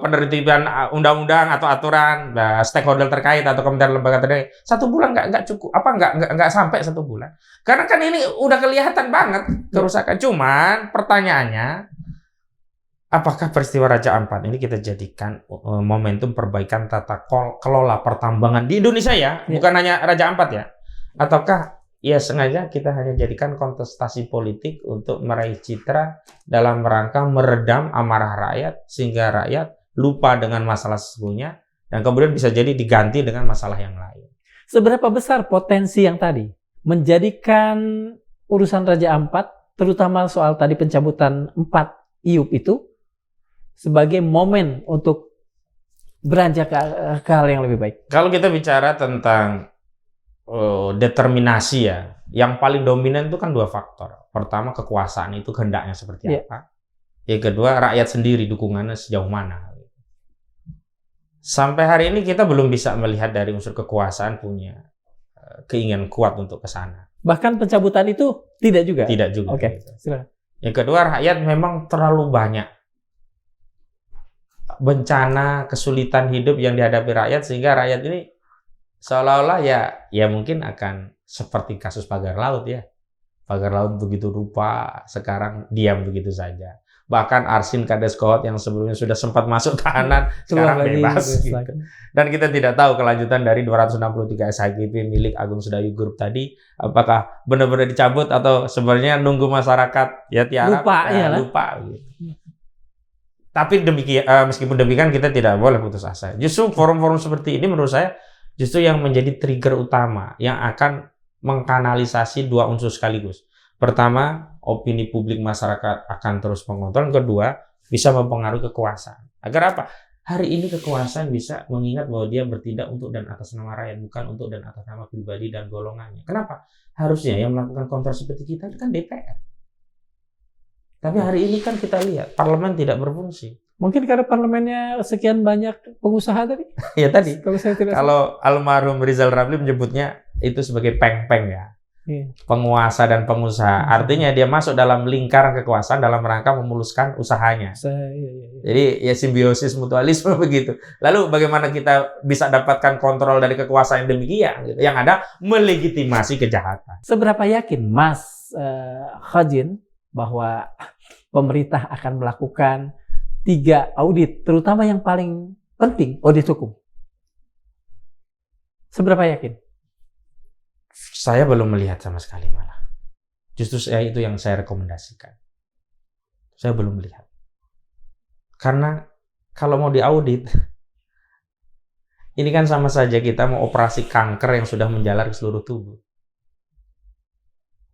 penertiban undang-undang atau aturan, stakeholder terkait atau kementerian lembaga terkait. 1 bulan nggak cukup, nggak sampai 1 bulan. Karena kan ini udah kelihatan banget kerusakan. Cuman pertanyaannya, apakah peristiwa Raja Ampat ini kita jadikan momentum perbaikan tata kelola pertambangan di Indonesia ya, bukan hanya Raja Ampat ya? Ataukah ya sengaja kita hanya jadikan kontestasi politik untuk meraih citra dalam rangka meredam amarah rakyat sehingga rakyat lupa dengan masalah sesungguhnya dan kemudian bisa jadi diganti dengan masalah yang lain? Seberapa besar potensi yang tadi menjadikan urusan Raja Ampat, terutama soal tadi pencabutan 4 IUP itu, sebagai momen untuk beranjak ke hal yang lebih baik? Kalau kita bicara tentang determinasi ya, yang paling dominan itu kan 2 faktor. Pertama, kekuasaan itu kehendaknya seperti apa. Yang kedua, rakyat sendiri dukungannya sejauh mana. Sampai hari ini kita belum bisa melihat dari unsur kekuasaan punya keinginan kuat untuk ke sana. Bahkan pencabutan itu tidak juga? Tidak juga. Oke, silakan. Yang kedua, rakyat memang terlalu banyak bencana, kesulitan hidup yang dihadapi rakyat, sehingga rakyat ini seolah-olah ya mungkin akan seperti kasus pagar laut ya. Pagar laut begitu rupa, sekarang diam begitu saja. Bahkan Arsin Kades Kohot yang sebelumnya sudah sempat masuk tahanan, sekarang bebas. Gitu. Dan kita tidak tahu kelanjutan dari 263 SHGP milik Agung Sedayu Group tadi, apakah benar-benar dicabut atau sebenarnya nunggu masyarakat ya tiarap lupa gitu. Tapi meskipun demikian kita tidak boleh putus asa. Justru forum-forum seperti ini menurut saya justru yang menjadi trigger utama yang akan mengkanalisasi 2 unsur sekaligus. Pertama, opini publik masyarakat akan terus mengontrol. Kedua, bisa mempengaruhi kekuasaan. Agar apa? Hari ini kekuasaan bisa mengingat bahwa dia bertindak untuk dan atas nama rakyat, bukan untuk dan atas nama pribadi dan golongannya. Kenapa? Harusnya yang melakukan kontrol seperti kita itu kan DPR. Tapi hari ini kan kita lihat parlemen tidak berfungsi. Mungkin karena parlemennya sekian banyak pengusaha tadi. Ya tadi. Kalau almarhum Rizal Ramli menyebutnya itu sebagai peng-peng ya. Penguasa dan pengusaha. Artinya dia masuk dalam lingkaran kekuasaan dalam rangka memuluskan usahanya. Jadi ya simbiosis mutualisme begitu. Lalu bagaimana kita bisa dapatkan kontrol dari kekuasaan yang demikian gitu, yang ada melegitimasi kejahatan. Seberapa yakin Mas Khajin bahwa pemerintah akan melakukan 3 audit, terutama yang paling penting audit hukum? Seberapa yakin? Saya belum melihat sama sekali malah. Justru itu yang saya rekomendasikan. Saya belum melihat. Karena kalau mau diaudit, ini kan sama saja kita mau operasi kanker yang sudah menjalar ke seluruh tubuh.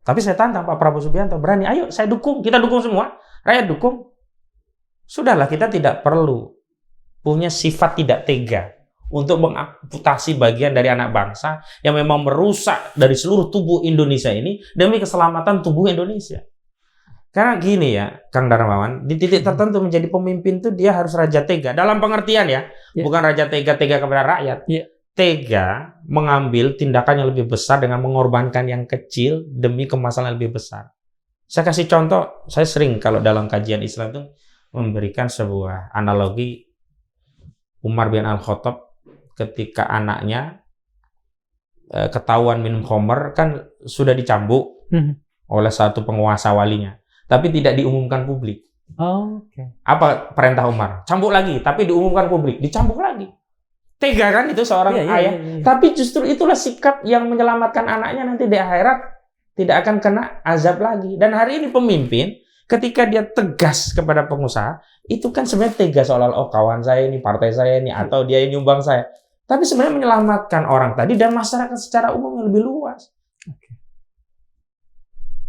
Tapi saya tantang Pak Prabowo Subianto, berani, ayo saya dukung, kita dukung semua, rakyat dukung. Sudahlah, kita tidak perlu punya sifat tidak tega untuk mengamputasi bagian dari anak bangsa yang memang merusak dari seluruh tubuh Indonesia ini demi keselamatan tubuh Indonesia. Karena gini ya, Kang Darmawan, di titik tertentu menjadi pemimpin itu dia harus raja tega. Dalam pengertian ya, bukan raja tega-tega kepada rakyat. Tega mengambil tindakan yang lebih besar dengan mengorbankan yang kecil demi kemaslahan yang lebih besar. Saya kasih contoh, saya sering kalau dalam kajian Islam itu memberikan sebuah analogi Umar bin Al-Khattab ketika anaknya ketahuan minum khamr kan sudah dicambuk oleh satu penguasa walinya, tapi tidak diumumkan publik. Apa perintah Umar? Cambuk lagi, tapi diumumkan publik, dicambuk lagi. Tega kan itu seorang ayah. Tapi justru itulah sikap yang menyelamatkan anaknya nanti di akhirat tidak akan kena azab lagi. Dan hari ini pemimpin ketika dia tegas kepada pengusaha, itu kan sebenarnya tegas seolah-olah oh kawan saya ini, partai saya ini, atau dia yang nyumbang saya. Tapi sebenarnya menyelamatkan orang tadi dan masyarakat secara umum yang lebih luas.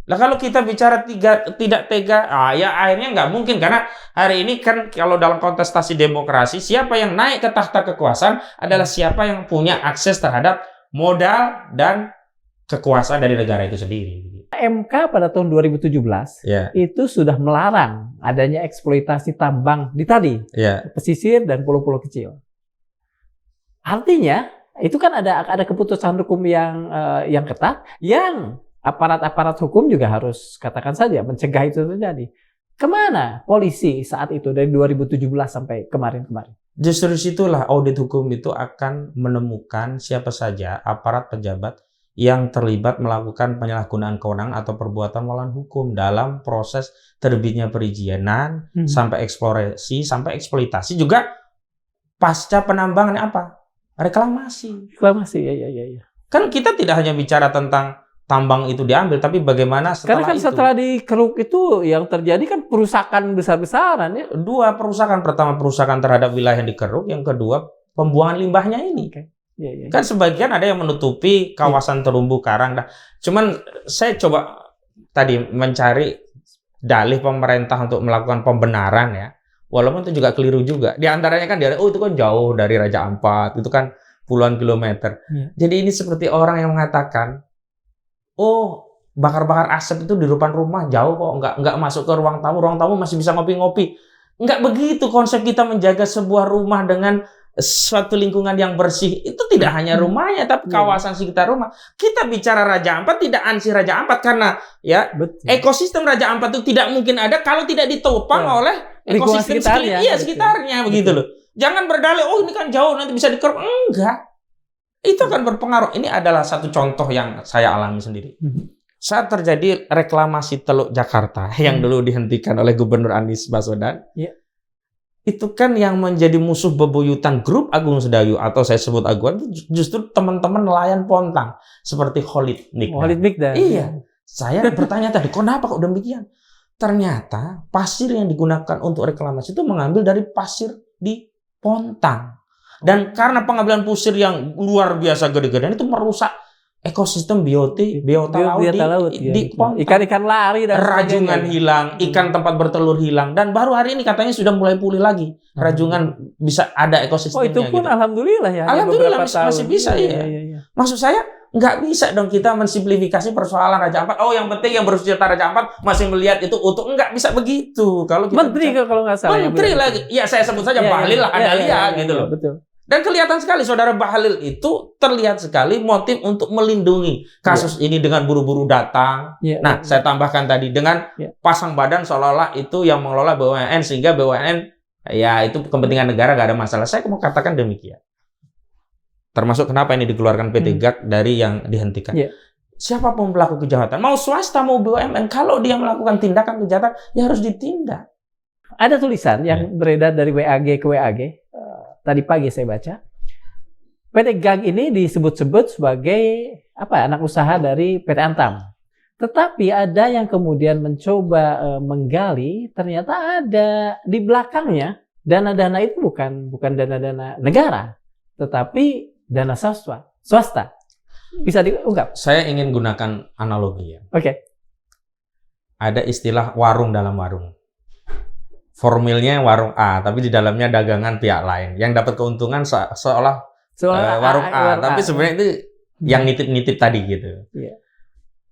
Nah kalau kita bicara tidak tega, ya akhirnya nggak mungkin. Karena hari ini kan kalau dalam kontestasi demokrasi, siapa yang naik ke tahta kekuasaan adalah siapa yang punya akses terhadap modal dan kekuasaan dari negara itu sendiri. MK pada tahun 2017 itu sudah melarang adanya eksploitasi tambang di pesisir dan pulau-pulau kecil. Artinya itu kan ada keputusan hukum yang ketat yang aparat-aparat hukum juga harus katakan saja mencegah itu terjadi. Kemana polisi saat itu dari 2017 sampai kemarin-kemarin? Justru situlah audit hukum itu akan menemukan siapa saja aparat pejabat yang terlibat melakukan penyalahgunaan kewenangan atau perbuatan melawan hukum dalam proses terbitnya perizinan sampai eksplorasi, sampai eksploitasi, juga pasca penambangan apa? Reklamasi. Reklamasi, ya. Kan kita tidak hanya bicara tentang tambang itu diambil, tapi bagaimana setelah karena kan itu? Setelah dikeruk itu yang terjadi kan perusakan besar-besaran ya. 2 perusakan, pertama perusakan terhadap wilayah yang dikeruk, yang kedua pembuangan limbahnya ini. Kan sebagian ada yang menutupi kawasan terumbu karang. Nah, cuman saya coba tadi mencari dalih pemerintah untuk melakukan pembenaran ya. Walaupun itu juga keliru juga. Di antaranya kan itu kan jauh dari Raja Ampat, itu kan puluhan kilometer. Jadi ini seperti orang yang mengatakan, oh, bakar-bakar asap itu di depan rumah jauh kok, nggak masuk ke ruang tamu masih bisa ngopi-ngopi. Nggak begitu konsep kita menjaga sebuah rumah dengan suatu lingkungan yang bersih. Itu tidak hanya rumahnya, tapi kawasan sekitar rumah. Kita bicara Raja Ampat, tidak ansi Raja Ampat, karena ya ekosistem Raja Ampat itu tidak mungkin ada kalau tidak ditopang oleh ekosistem sekitarnya begitu loh. Jangan berdalih, oh ini kan jauh nanti bisa dikeruk. Enggak. Itu akan berpengaruh. Ini adalah satu contoh yang saya alami sendiri. Saat terjadi reklamasi Teluk Jakarta yang dulu dihentikan oleh Gubernur Anies Baswedan, itu kan yang menjadi musuh bebuyutan grup Agung Sedayu atau saya sebut Aguan itu justru teman-teman nelayan Pontang seperti Khalid Mikdad. Iya. Saya bertanya tadi, kenapa kok demikian? Ternyata pasir yang digunakan untuk reklamasi itu mengambil dari pasir di Pontang. Dan karena pengambilan pasir yang luar biasa gede-gedean itu merusak ekosistem biota laut di ikan-ikan lari dan rajungan hilang, ikan tempat bertelur hilang, dan baru hari ini katanya sudah mulai pulih lagi. Rajungan bisa ada ekosistemnya. Itu pun gitu. Alhamdulillah ya. Alhamdulillah masih bisa ya. Maksud saya nggak bisa dong kita mensimplifikasi persoalan Raja Ampat. Oh, yang penting yang bersenjata Raja Ampat masih melihat itu utuh. Nggak bisa begitu. Kalau kita menteri kalau nggak salah. Menteri lagi. Ya saya sebut saja Bahlil lah, ada lihat gitu loh. Betul. Dan kelihatan sekali saudara Bahlil itu terlihat sekali motif untuk melindungi kasus ini dengan buru-buru datang. Nah, saya tambahkan tadi dengan pasang badan seolah-olah itu yang mengelola BUMN sehingga BUMN ya itu kepentingan negara nggak ada masalah. Saya mau katakan demikian. Termasuk kenapa ini dikeluarkan PT GAK dari yang dihentikan. Siapapun pelaku kejahatan, mau swasta mau BUMN, kalau dia melakukan tindakan kejahatan ya harus ditindak. Ada tulisan yang beredar dari WAG ke WAG. Tadi pagi saya baca, PT GAG ini disebut-sebut sebagai anak usaha dari PT Antam. Tetapi ada yang kemudian mencoba menggali, ternyata ada di belakangnya dana-dana itu bukan dana-dana negara, tetapi dana swasta. Bisa diungkap? Saya ingin gunakan analogi ya. Oke. Ada istilah warung dalam warung. Formilnya warung A, tapi di dalamnya dagangan pihak lain. Yang dapat keuntungan seolah warung A, tapi sebenarnya itu yang nitip-nitip tadi gitu.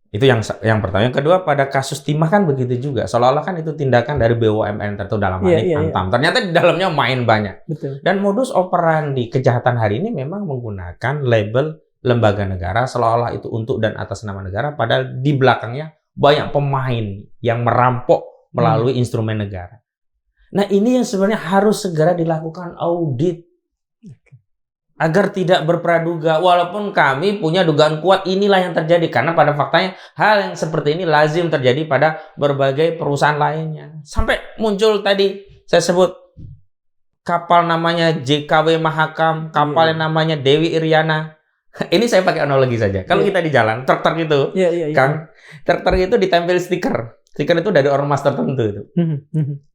Itu yang pertama. Yang kedua, pada kasus timah kan begitu juga. Seolah-olah kan itu tindakan dari BUMN tertentu dalam hal ini Antam. Ternyata di dalamnya main banyak. Betul. Dan modus operandi kejahatan hari ini memang menggunakan label lembaga negara seolah-olah itu untuk dan atas nama negara, padahal di belakangnya banyak pemain yang merampok melalui instrumen negara. Nah, ini yang sebenarnya harus segera dilakukan audit agar tidak berpraduga. Walaupun kami punya dugaan kuat inilah yang terjadi, karena pada faktanya hal yang seperti ini lazim terjadi pada berbagai perusahaan lainnya. Sampai muncul tadi saya sebut kapal namanya JKW Mahakam, kapal yang namanya Dewi Iriana. Ini saya pakai analogi saja. Kalau kita di jalan, truk-truk itu, kan, truk-truk itu ditempel stiker. Stiker itu dari ormas tertentu itu.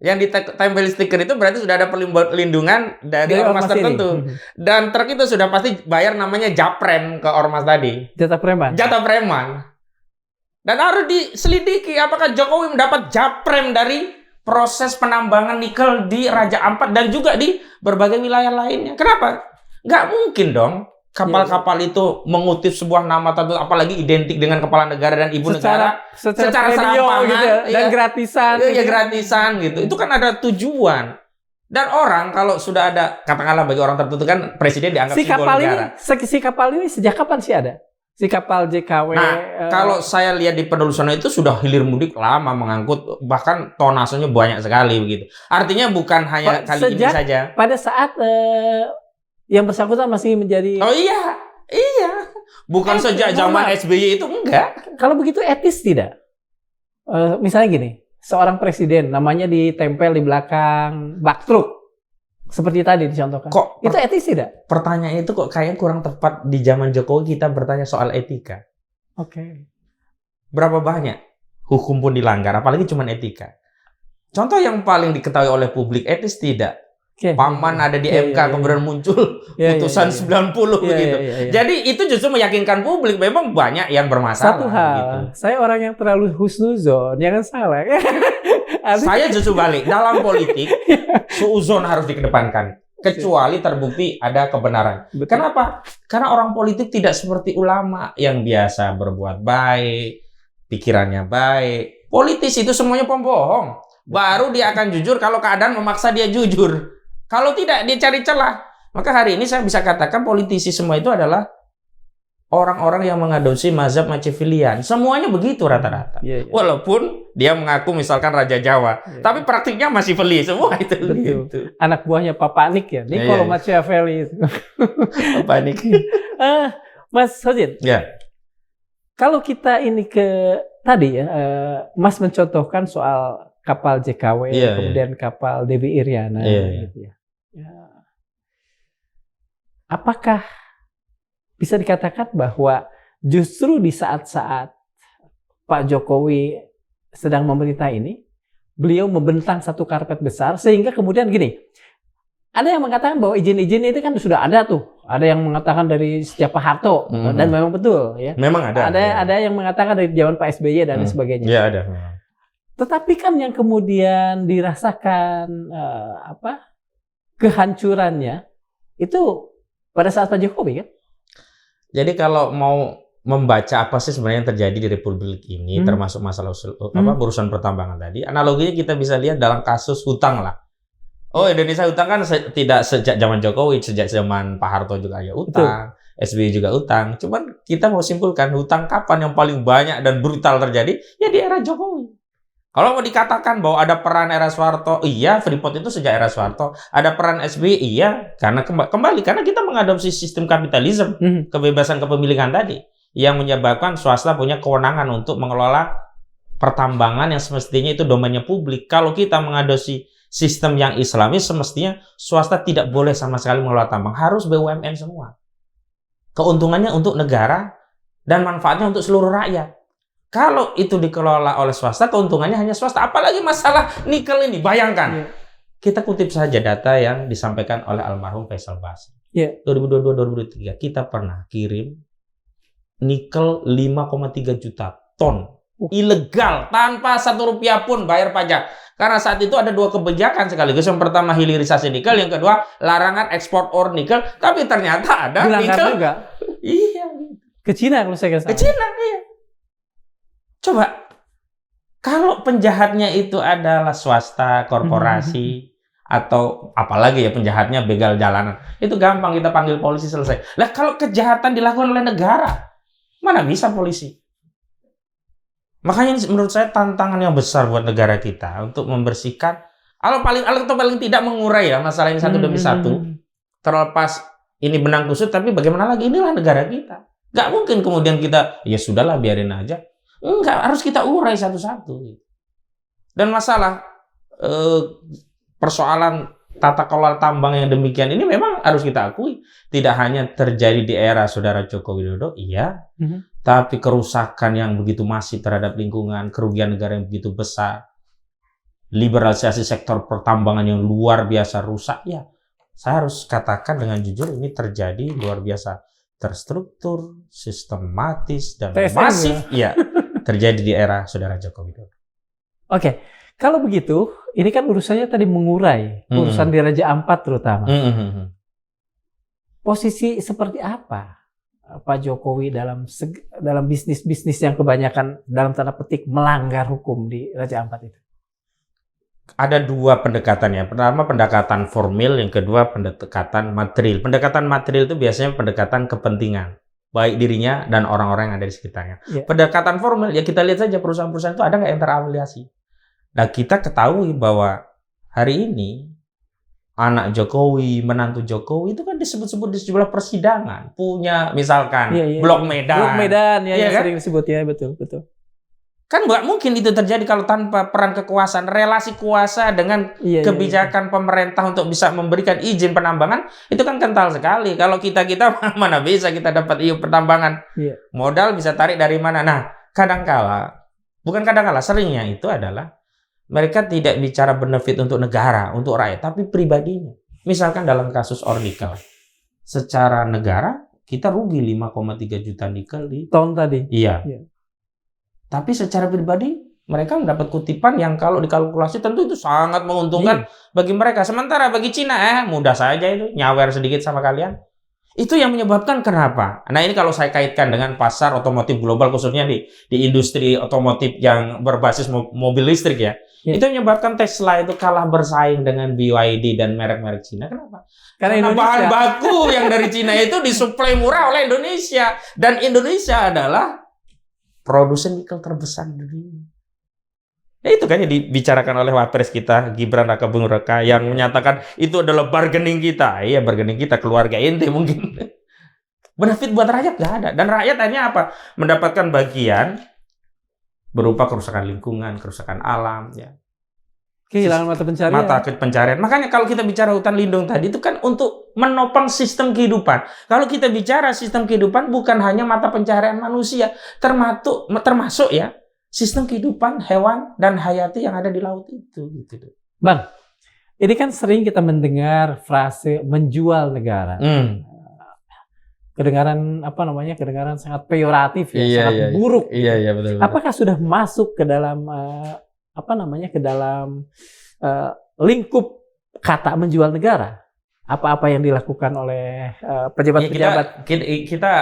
Yang ditempel stiker itu berarti sudah ada perlindungan dari ormas tertentu. Dan truk itu sudah pasti bayar namanya japrem ke ormas tadi. Jatah preman. Dan harus diselidiki apakah Jokowi mendapat japrem dari proses penambangan nikel di Raja Ampat dan juga di berbagai wilayah lainnya. Kenapa? Nggak mungkin dong kapal-kapal itu mengutip sebuah nama tertentu, apalagi identik dengan kepala negara dan ibu negara secara serampangan gitu ya, dan gratisan. Iya, gratisan gitu. Itu kan ada tujuan. Dan orang kalau sudah ada, katakanlah bagi orang tertentu kan presiden dianggap simbol negara. Si kapal ini sejak kapan sih ada? Si kapal JKW. Nah, kalau saya lihat di penelusuran itu sudah hilir mudik lama mengangkut, bahkan tonasenya banyak sekali begitu. Artinya bukan hanya kali ini saja. Pada saat yang bersangkutan masih menjadi... Oh iya. Bukan sejak zaman SBY itu, enggak. Kalau begitu etis tidak? Misalnya gini, seorang presiden namanya ditempel di belakang bak truk. Seperti tadi dicontohkan. Itu etis tidak? Pertanyaan itu kok kayaknya kurang tepat di zaman Jokowi kita bertanya soal etika. Oke. Berapa banyak hukum pun dilanggar, apalagi cuma etika. Contoh yang paling diketahui oleh publik, etis tidak. Paman ada di MK kemudian muncul putusan 90 begitu. Jadi itu justru meyakinkan publik memang banyak yang bermasalah. Satu hal, gitu. Saya orang yang terlalu husnuzon, jangan salah. Saya justru balik, dalam politik suuzon harus dikedepankan kecuali terbukti ada kebenaran. Betul. Kenapa? Karena orang politik tidak seperti ulama yang biasa berbuat baik, pikirannya baik. Politisi itu semuanya pembohong. Baru dia akan jujur kalau keadaan memaksa dia jujur. Kalau tidak, dia cari celah. Maka hari ini saya bisa katakan politisi semua itu adalah orang-orang yang mengadopsi mazhab Machiavellian. Semuanya begitu rata-rata. Walaupun dia mengaku misalkan Raja Jawa. Tapi praktiknya Machiavelli semua itu. Gitu. Anak buahnya Pak Panik ya. Niccolo Machiavelli. Pak Panik. Mas Hojin. Kalau kita ini tadi ya, Mas mencontohkan soal kapal JKW, kemudian kapal Dewi Iriana. Gitu ya. Apakah bisa dikatakan bahwa justru di saat-saat Pak Jokowi sedang memerintah ini, beliau membentang satu karpet besar sehingga kemudian gini, ada yang mengatakan bahwa izin-izin itu kan sudah ada tuh, Ada yang mengatakan dari sejak Pak Harto dan memang betul ya. Memang ada. Ada yang mengatakan dari zaman Pak SBY dan sebagainya. Iya ada. Tetapi kan yang kemudian dirasakan kehancurannya itu pada saat Pak Jokowi kan. Jadi kalau mau membaca apa sih sebenarnya yang terjadi di Republik ini, termasuk masalah urusan pertambangan tadi, analoginya kita bisa lihat dalam kasus hutang lah. Oh, Indonesia hutang kan tidak sejak zaman Jokowi, sejak zaman Pak Harto juga ya utang, SBY juga utang. Cuman kita mau simpulkan hutang kapan yang paling banyak dan brutal terjadi? Ya di era Jokowi. Kalau mau dikatakan bahwa ada peran era Soeharto, iya, Freeport itu sejak era Soeharto. Ada peran SBY, iya, karena kembali karena kita mengadopsi sistem kapitalisme, kebebasan kepemilikan tadi, yang menyebabkan swasta punya kewenangan untuk mengelola pertambangan yang semestinya itu domainnya publik. Kalau kita mengadopsi sistem yang Islamis, semestinya swasta tidak boleh sama sekali mengelola tambang, harus BUMN semua. Keuntungannya untuk negara dan manfaatnya untuk seluruh rakyat. Kalau itu dikelola oleh swasta, keuntungannya hanya swasta. Apalagi masalah nikel ini, bayangkan. Kita kutip saja data yang disampaikan oleh almarhum Faisal Basri. 2022-2023 kita pernah kirim nikel 5,3 juta ton ilegal tanpa 1 rupiah pun bayar pajak. Karena saat itu ada 2 kebijakan sekaligus. Yang pertama hilirisasi nikel, yang kedua larangan ekspor ore nikel. Tapi ternyata ada nikel juga. Iya. Ke Cina kalau saya Ke Cina, iya. Coba kalau penjahatnya itu adalah swasta, korporasi, atau apalagi ya penjahatnya begal jalanan, itu gampang kita panggil polisi selesai. Lah kalau kejahatan dilakukan oleh negara, mana bisa polisi? Makanya menurut saya tantangan yang besar buat negara kita untuk membersihkan, atau paling tidak mengurai ya masalah ini satu demi satu. Terlepas ini benang kusut, tapi bagaimana lagi, inilah negara kita. Gak mungkin kemudian kita ya sudahlah biarin aja. Enggak, harus kita urai satu-satu. Dan masalah persoalan tata kelola tambang yang demikian ini memang harus kita akui tidak hanya terjadi di era Saudara Joko Widodo, iya. Tapi kerusakan yang begitu masif terhadap lingkungan, kerugian negara yang begitu besar, liberalisasi sektor pertambangan yang luar biasa rusak, ya saya harus katakan dengan jujur ini terjadi luar biasa terstruktur, sistematis, dan masif, ya terjadi di era Saudara Joko Widodo. Oke, kalau begitu, ini kan urusannya tadi mengurai, urusan di Raja Ampat terutama. Posisi seperti apa Pak Jokowi dalam bisnis-bisnis yang kebanyakan dalam tanda petik melanggar hukum di Raja Ampat itu? Ada 2 pendekatannya. Pertama pendekatan formil, yang kedua pendekatan material. Pendekatan material itu biasanya pendekatan kepentingan, baik dirinya dan orang-orang yang ada di sekitarnya. Pendekatan formal, ya kita lihat saja perusahaan-perusahaan itu ada nggak yang terafiliasi. Nah kita ketahui bahwa hari ini anak Jokowi, menantu Jokowi itu kan disebut-sebut di sejumlah persidangan. Punya misalkan Blok Medan. Blok Medan, ya kan? sering disebut, ya betul. Kan nggak mungkin itu terjadi kalau tanpa peran kekuasaan, relasi kuasa dengan kebijakan pemerintah untuk bisa memberikan izin penambangan, itu kan kental sekali. Kalau kita mana bisa kita dapat izin pertambangan. Modal bisa tarik dari mana. Nah, seringnya itu adalah mereka tidak bicara benefit untuk negara, untuk rakyat, tapi pribadinya. Misalkan dalam kasus ore nikel, secara negara kita rugi 5,3 juta nikel di tahun tadi. Iya. Tapi secara pribadi mereka mendapat kutipan yang kalau dikalkulasi tentu itu sangat menguntungkan bagi mereka. Sementara bagi Cina mudah saja itu nyawer sedikit sama kalian. Itu yang menyebabkan kenapa. Nah ini kalau saya kaitkan dengan pasar otomotif global, khususnya di industri otomotif yang berbasis mobil listrik ya. Itu menyebabkan Tesla itu kalah bersaing dengan BYD dan merek-merek Cina. Kenapa? Karena bahan baku yang dari Cina itu disuplai murah oleh Indonesia. Dan Indonesia adalah produsen nikel terbesar di dunia. Ya itu kan yang dibicarakan oleh Wapres kita, Gibran Rakabuming Raka, yang menyatakan itu adalah bargaining kita. Iya, bargaining kita, keluarga ente mungkin. Benefit buat rakyat nggak ada. Dan rakyat hanya apa? Mendapatkan bagian berupa kerusakan lingkungan, kerusakan alam, ya. Kehilangan mata pencarian. Makanya kalau kita bicara hutan lindung tadi itu kan untuk menopang sistem kehidupan. Kalau kita bicara sistem kehidupan bukan hanya mata pencarian manusia, termasuk ya sistem kehidupan hewan dan hayati yang ada di laut itu. Gitu. Bang, ini kan sering kita mendengar frase menjual negara. kedengaran kedengaran sangat peyoratif ya, sangat buruk. Iya, betul. Apakah sudah masuk ke dalam ke dalam lingkup kata menjual negara? Apa-apa yang dilakukan oleh pejabat-pejabat? Kita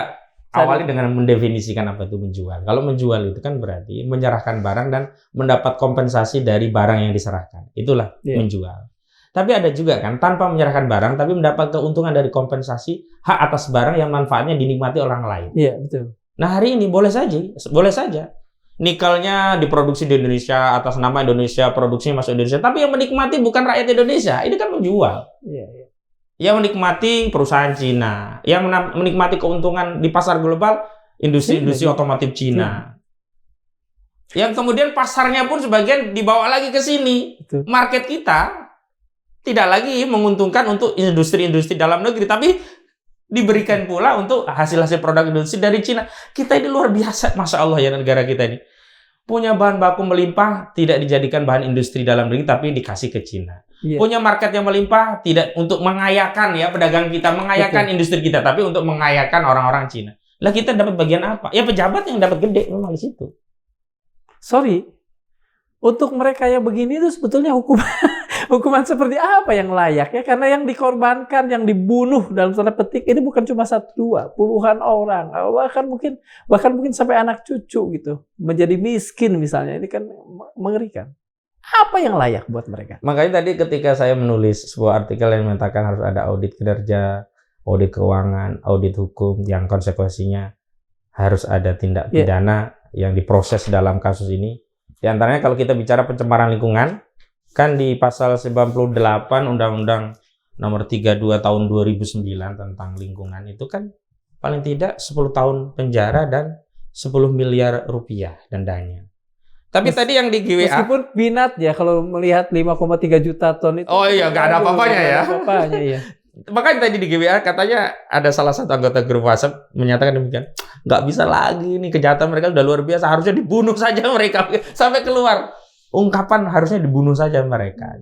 awali dengan mendefinisikan apa itu menjual. Kalau menjual itu kan berarti menyerahkan barang dan mendapat kompensasi dari barang yang diserahkan. Itulah menjual. Tapi ada juga kan tanpa menyerahkan barang tapi mendapat keuntungan dari kompensasi hak atas barang yang manfaatnya dinikmati orang lain. Iya, betul. Nah, hari ini boleh saja. Nikelnya diproduksi di Indonesia atas nama Indonesia, produksinya masuk Indonesia, tapi yang menikmati bukan rakyat Indonesia. Ini kan menjual. Iya. Yang menikmati perusahaan Cina, yang menikmati keuntungan di pasar global industri otomotif Cina. Yang kemudian pasarnya pun sebagian dibawa lagi ke sini. Betul. Market kita tidak lagi menguntungkan untuk industri-industri dalam negeri, tapi diberikan pula untuk hasil-hasil produk industri dari Cina. Kita ini luar biasa, Masya Allah ya negara kita ini. Punya bahan baku melimpah, tidak dijadikan bahan industri dalam negeri, tapi dikasih ke Cina. Punya market yang melimpah, tidak untuk mengayakan ya pedagang kita, mengayakan industri kita, tapi untuk mengayakan orang-orang Cina. Lah kita dapat bagian apa? Ya pejabat yang dapat gede memang di situ. Sorry, untuk mereka yang begini itu sebetulnya hukuman seperti apa yang layak ya? Karena yang dikorbankan, yang dibunuh dalam tanda petik ini bukan cuma 1-2, puluhan orang, bahkan mungkin sampai anak cucu gitu, menjadi miskin misalnya. Ini kan mengerikan. Apa yang layak buat mereka? Makanya tadi ketika saya menulis sebuah artikel yang mengatakan harus ada audit kinerja, audit keuangan, audit hukum yang konsekuensinya harus ada tindak pidana yang diproses dalam kasus ini. Di antaranya kalau kita bicara pencemaran lingkungan, kan di pasal 98 Undang-Undang Nomor 32 Tahun 2009 tentang lingkungan itu kan paling tidak 10 tahun penjara dan 10 miliar rupiah dendanya. Tapi tadi yang di GWA meskipun binat ya kalau melihat 5,3 juta ton itu. Oh iya, nggak ada apa-apanya ya. Iya. Makanya tadi di GWA katanya ada salah satu anggota grup WhatsApp menyatakan demikian. Nggak bisa lagi nih, kejahatan mereka udah luar biasa, harusnya dibunuh saja mereka. Sampai keluar ungkapan harusnya dibunuh saja mereka.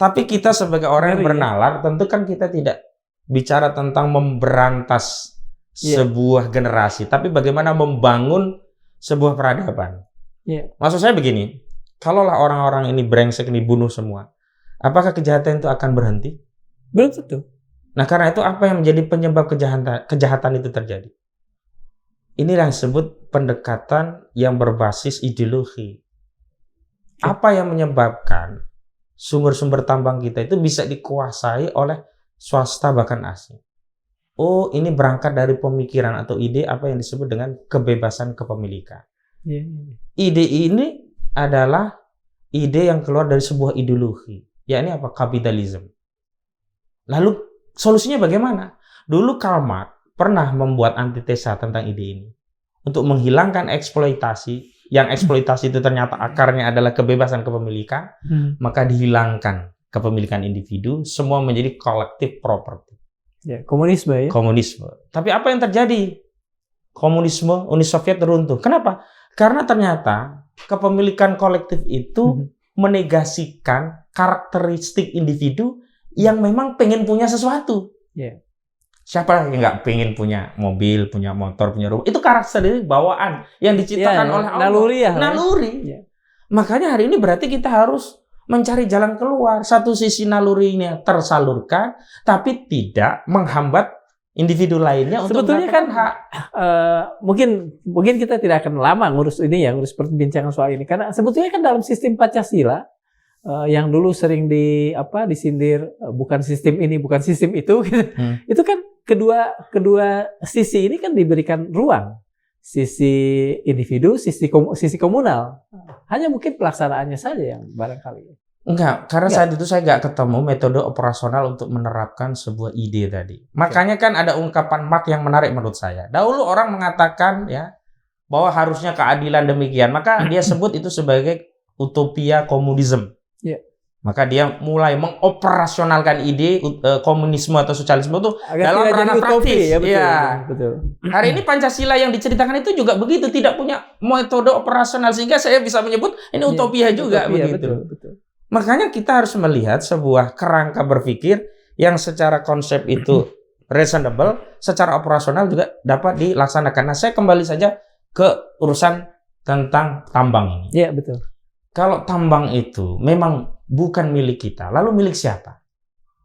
Tapi kita sebagai orang yang bernalar, tentu kan kita tidak bicara tentang memberantas sebuah generasi, tapi bagaimana membangun sebuah peradaban. Maksud saya begini, kalaulah orang-orang ini brengsek dibunuh semua, apakah kejahatan itu akan berhenti? Belum tentu. Nah, karena itu apa yang menjadi penyebab kejahatan itu terjadi? Ini yang disebut pendekatan yang berbasis ideologi. Apa yang menyebabkan sumber-sumber tambang kita itu bisa dikuasai oleh swasta bahkan asing? Oh, ini berangkat dari pemikiran atau ide apa yang disebut dengan kebebasan kepemilikan. Ide ini adalah ide yang keluar dari sebuah ideologi, yakni apa? Kapitalisme. Lalu solusinya bagaimana? Dulu Karl Marx pernah membuat antitesa tentang ide ini untuk menghilangkan eksploitasi. Yang eksploitasi itu ternyata akarnya adalah kebebasan kepemilikan, maka dihilangkan kepemilikan individu, semua menjadi collective property. Komunisme ya. Komunisme. Tapi apa yang terjadi? Komunisme, Uni Soviet runtuh. Kenapa? Karena ternyata kepemilikan kolektif itu menegasikan karakteristik individu yang memang pengen punya sesuatu. Siapa yang nggak pengen punya mobil, punya motor, punya rumah? Itu karakteristik bawaan yang diciptakan oleh Allah. Naluri. Makanya hari ini berarti kita harus mencari jalan keluar. Satu sisi nalurinya tersalurkan, tapi tidak menghambat individu lainnya untuk sebetulnya kan mungkin kita tidak akan lama ngurus perbincangan soal ini, karena sebetulnya kan dalam sistem Pancasila yang dulu sering disindir bukan sistem ini, bukan sistem itu gitu. Itu kan kedua sisi ini kan diberikan ruang, sisi individu, sisi komunal. Hanya mungkin pelaksanaannya saja yang barangkali. Enggak, karena saat itu saya nggak ketemu metode operasional untuk menerapkan sebuah ide tadi. Makanya kan ada ungkapan Marx yang menarik menurut saya. Dahulu orang mengatakan ya bahwa harusnya keadilan demikian, maka dia sebut itu sebagai utopia komunisme. Maka dia mulai mengoperasionalkan ide komunisme atau sosialisme itu dalam ranah praktis. Betul. Hari ini Pancasila yang diceritakan itu juga begitu, tidak punya metode operasional, sehingga saya bisa menyebut ini utopia juga begitu. Betul. Makanya kita harus melihat sebuah kerangka berpikir yang secara konsep itu reasonable, secara operasional juga dapat dilaksanakan. Nah, saya kembali saja ke urusan tentang tambang ini. Iya, betul. Kalau tambang itu memang bukan milik kita, lalu milik siapa?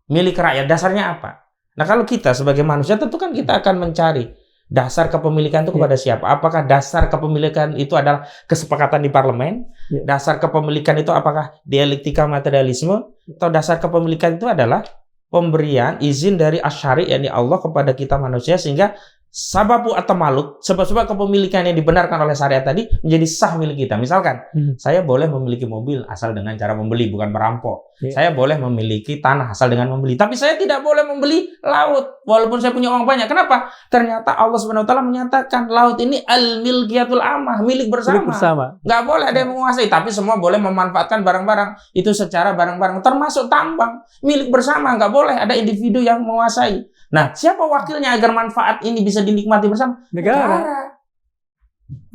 Milik rakyat, dasarnya apa? Nah, kalau kita sebagai manusia tentu kan kita akan mencari dasar kepemilikan itu kepada siapa? Apakah dasar kepemilikan itu adalah kesepakatan di parlemen? Dasar kepemilikan itu apakah dialektika materialisme? Atau dasar kepemilikan itu adalah pemberian izin dari asyari, yakni Allah kepada kita manusia, sehingga sababu atau maluk, sebab-sebab kepemilikan yang dibenarkan oleh syariat tadi menjadi sah milik kita. Misalkan, saya boleh memiliki mobil asal dengan cara membeli, bukan merampok. Saya boleh memiliki tanah asal dengan membeli. Tapi saya tidak boleh membeli laut, walaupun saya punya uang banyak. Kenapa? Ternyata Allah Subhanahu wa Ta'ala menyatakan laut ini al-milkiyatul amah, milik bersama. Nggak boleh ada yang menguasai, tapi semua boleh memanfaatkan barang-barang itu secara bareng-bareng, termasuk tambang, milik bersama. Nggak boleh ada individu yang menguasai. Nah, siapa wakilnya agar manfaat ini bisa dinikmati bersama? Negara.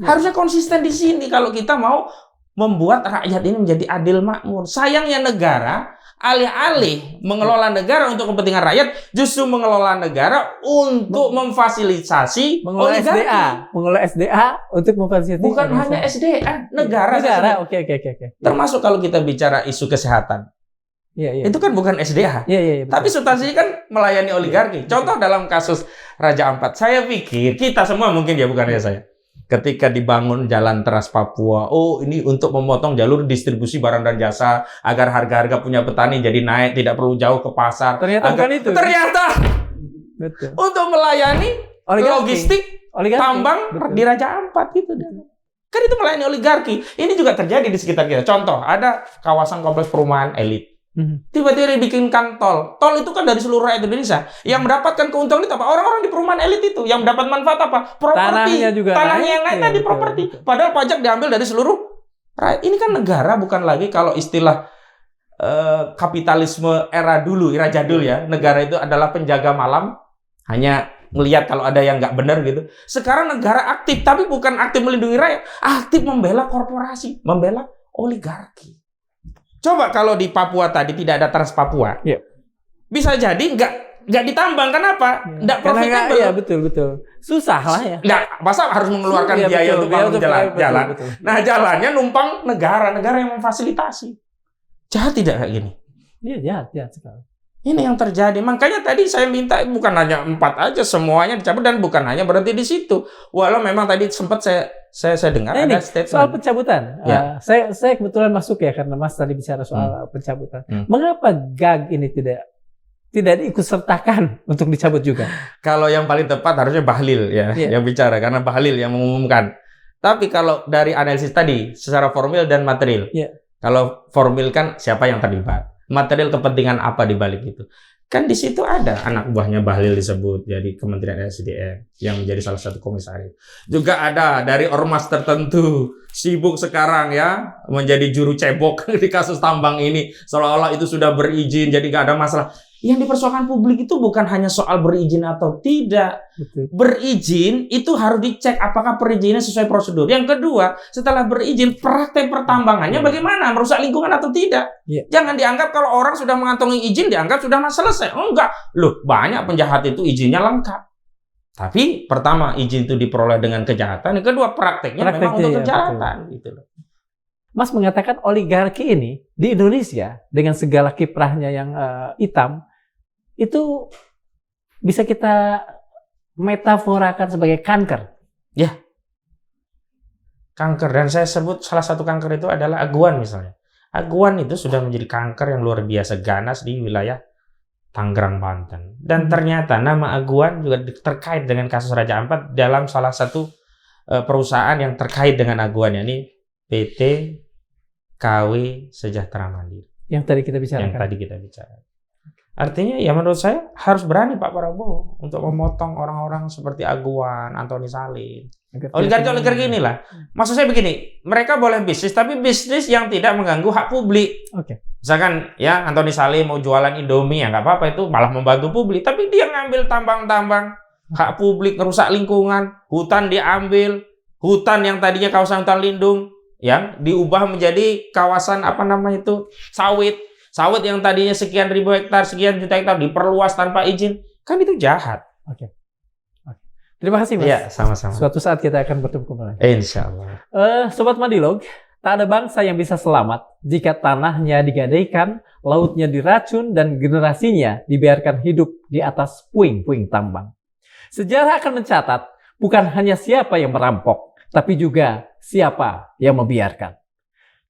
Harusnya konsisten di sini kalau kita mau membuat rakyat ini menjadi adil makmur. Sayangnya negara, alih-alih mengelola negara untuk kepentingan rakyat, justru mengelola negara untuk memfasilitasi mengelola SDA. Mengelola SDA untuk memfasilitasi. Bukan hanya SDA, negara. Oke. Termasuk kalau kita bicara isu kesehatan. Itu kan bukan SDA. Tapi substansinya kan melayani oligarki. Contoh dalam kasus Raja Ampat. Saya pikir kita semua mungkin bukan hanya saya. Ketika dibangun jalan Trans Papua, ini untuk memotong jalur distribusi barang dan jasa agar harga-harga punya petani jadi naik, tidak perlu jauh ke pasar. Ternyata bukan itu. Ternyata betul. Untuk melayani logistik tambang di Raja Ampat gitu. Kan itu melayani oligarki. Ini juga terjadi di sekitar kita. Contoh, ada kawasan kompleks perumahan elit. Tiba-tiba dibikinkan tol. Tol itu kan dari seluruh rakyat Indonesia. Yang mendapatkan keuntungan itu apa? Orang-orang di perumahan elit itu. Yang mendapat manfaat apa? Properti. Tanahnya yang naik tadi properti. Padahal pajak diambil dari seluruh rakyat. Ini kan negara, bukan lagi kalau istilah kapitalisme era dulu, era jadul ya. Negara itu adalah penjaga malam. Hanya melihat kalau ada yang nggak benar gitu. Sekarang negara aktif, tapi bukan aktif melindungi rakyat. Aktif membela korporasi, membela oligarki. Coba kalau di Papua tadi tidak ada Trans Papua, bisa jadi nggak ditambang. Kenapa? Nggak profitable. Iya, betul. Susah lah ya. Nggak, masa harus mengeluarkan biaya untuk bangun jalan. Betul. Nah, jalannya numpang negara yang memfasilitasi. Jahat tidak kayak gini? Iya, jahat sekali. Ini yang terjadi. Makanya tadi saya minta bukan hanya 4 aja, semuanya dicabut, dan bukan hanya berhenti di situ. Walau memang tadi sempat saya dengar ada statement soal pencabutan. Saya kebetulan masuk ya karena Mas tadi bicara soal pencabutan. Mengapa GAG ini tidak diikutsertakan untuk dicabut juga? Kalau yang paling tepat harusnya Bahlil yang bicara, karena Bahlil yang mengumumkan. Tapi kalau dari analisis tadi secara formil dan material. Kalau formil kan siapa yang terlibat? Material kepentingan apa di balik itu? Kan di situ ada anak buahnya Bahlil disebut jadi Kementerian SDM yang menjadi salah satu komisaris. Juga ada dari ormas tertentu sibuk sekarang menjadi juru cebok di kasus tambang ini, seolah-olah itu sudah berizin jadi nggak ada masalah. Yang dipersoalkan publik itu bukan hanya soal berizin atau tidak. Betul. Berizin itu harus dicek apakah perizinannya sesuai prosedur. Yang kedua, setelah berizin praktek pertambangannya bagaimana, merusak lingkungan atau tidak. Jangan dianggap kalau orang sudah mengantongi izin dianggap sudah selesai. Enggak. Loh, banyak penjahat itu izinnya lengkap. Tapi pertama izin itu diperoleh dengan kejahatan, yang kedua prakteknya memang untuk kejahatan gitu loh. Mas mengatakan oligarki ini di Indonesia dengan segala kiprahnya yang hitam itu bisa kita metaforakan sebagai kanker. Ya, kanker. Dan saya sebut salah satu kanker itu adalah aguan misalnya. Aguan itu sudah menjadi kanker yang luar biasa ganas di wilayah Tangerang, Banten. Dan ternyata nama aguan juga terkait dengan kasus Raja Ampat dalam salah satu perusahaan yang terkait dengan aguan, yakni PT KW Sejahtera Mandiri. Yang tadi kita bicarakan. Artinya menurut saya harus berani Pak Prabowo untuk memotong orang-orang seperti Aguan, Antoni Salim. Oligarki inilah. Maksud saya begini, mereka boleh bisnis tapi bisnis yang tidak mengganggu hak publik. Misalkan Antoni Salim mau jualan Indomie nggak apa-apa, itu malah membantu publik. Tapi dia ngambil tambang-tambang hak publik, ngerusak lingkungan, hutan diambil, hutan yang tadinya kawasan hutan lindung yang diubah menjadi kawasan sawit yang tadinya sekian ribu hektar, sekian juta hektar diperluas tanpa izin. kan itu jahat. Oke. Terima kasih, Mas. Iya, sama-sama. Suatu saat kita akan bertemu kembali. Insya Allah. Sobat Madilog, tak ada bangsa yang bisa selamat jika tanahnya digadaikan, lautnya diracun, dan generasinya dibiarkan hidup di atas puing-puing tambang. Sejarah akan mencatat bukan hanya siapa yang merampok, tapi juga siapa yang membiarkan.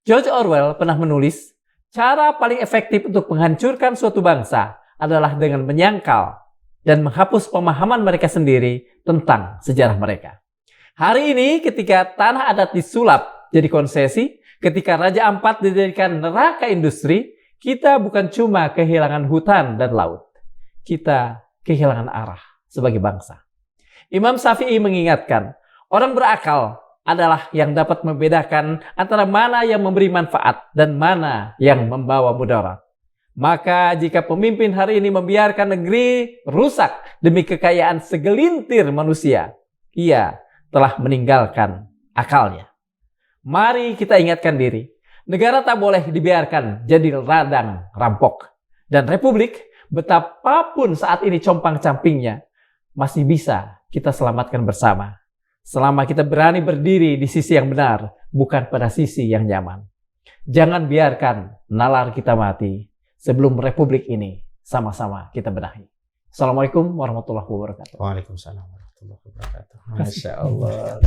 George Orwell pernah menulis, cara paling efektif untuk menghancurkan suatu bangsa adalah dengan menyangkal dan menghapus pemahaman mereka sendiri tentang sejarah mereka. Hari ini ketika tanah adat disulap jadi konsesi, ketika Raja Ampat dijadikan neraka industri, kita bukan cuma kehilangan hutan dan laut. Kita kehilangan arah sebagai bangsa. Imam Syafi'i mengingatkan, orang berakal adalah yang dapat membedakan antara mana yang memberi manfaat dan mana yang membawa mudarat. Maka jika pemimpin hari ini membiarkan negeri rusak demi kekayaan segelintir manusia, ia telah meninggalkan akalnya. Mari kita ingatkan diri, negara tak boleh dibiarkan jadi ladang rampok. Dan republik, betapapun saat ini compang-campingnya, masih bisa kita selamatkan bersama. Selama kita berani berdiri di sisi yang benar, bukan pada sisi yang nyaman. Jangan biarkan nalar kita mati sebelum republik ini sama-sama kita benahi. Assalamualaikum warahmatullahi wabarakatuh. Waalaikumsalam warahmatullahi wabarakatuh. Masya Allah.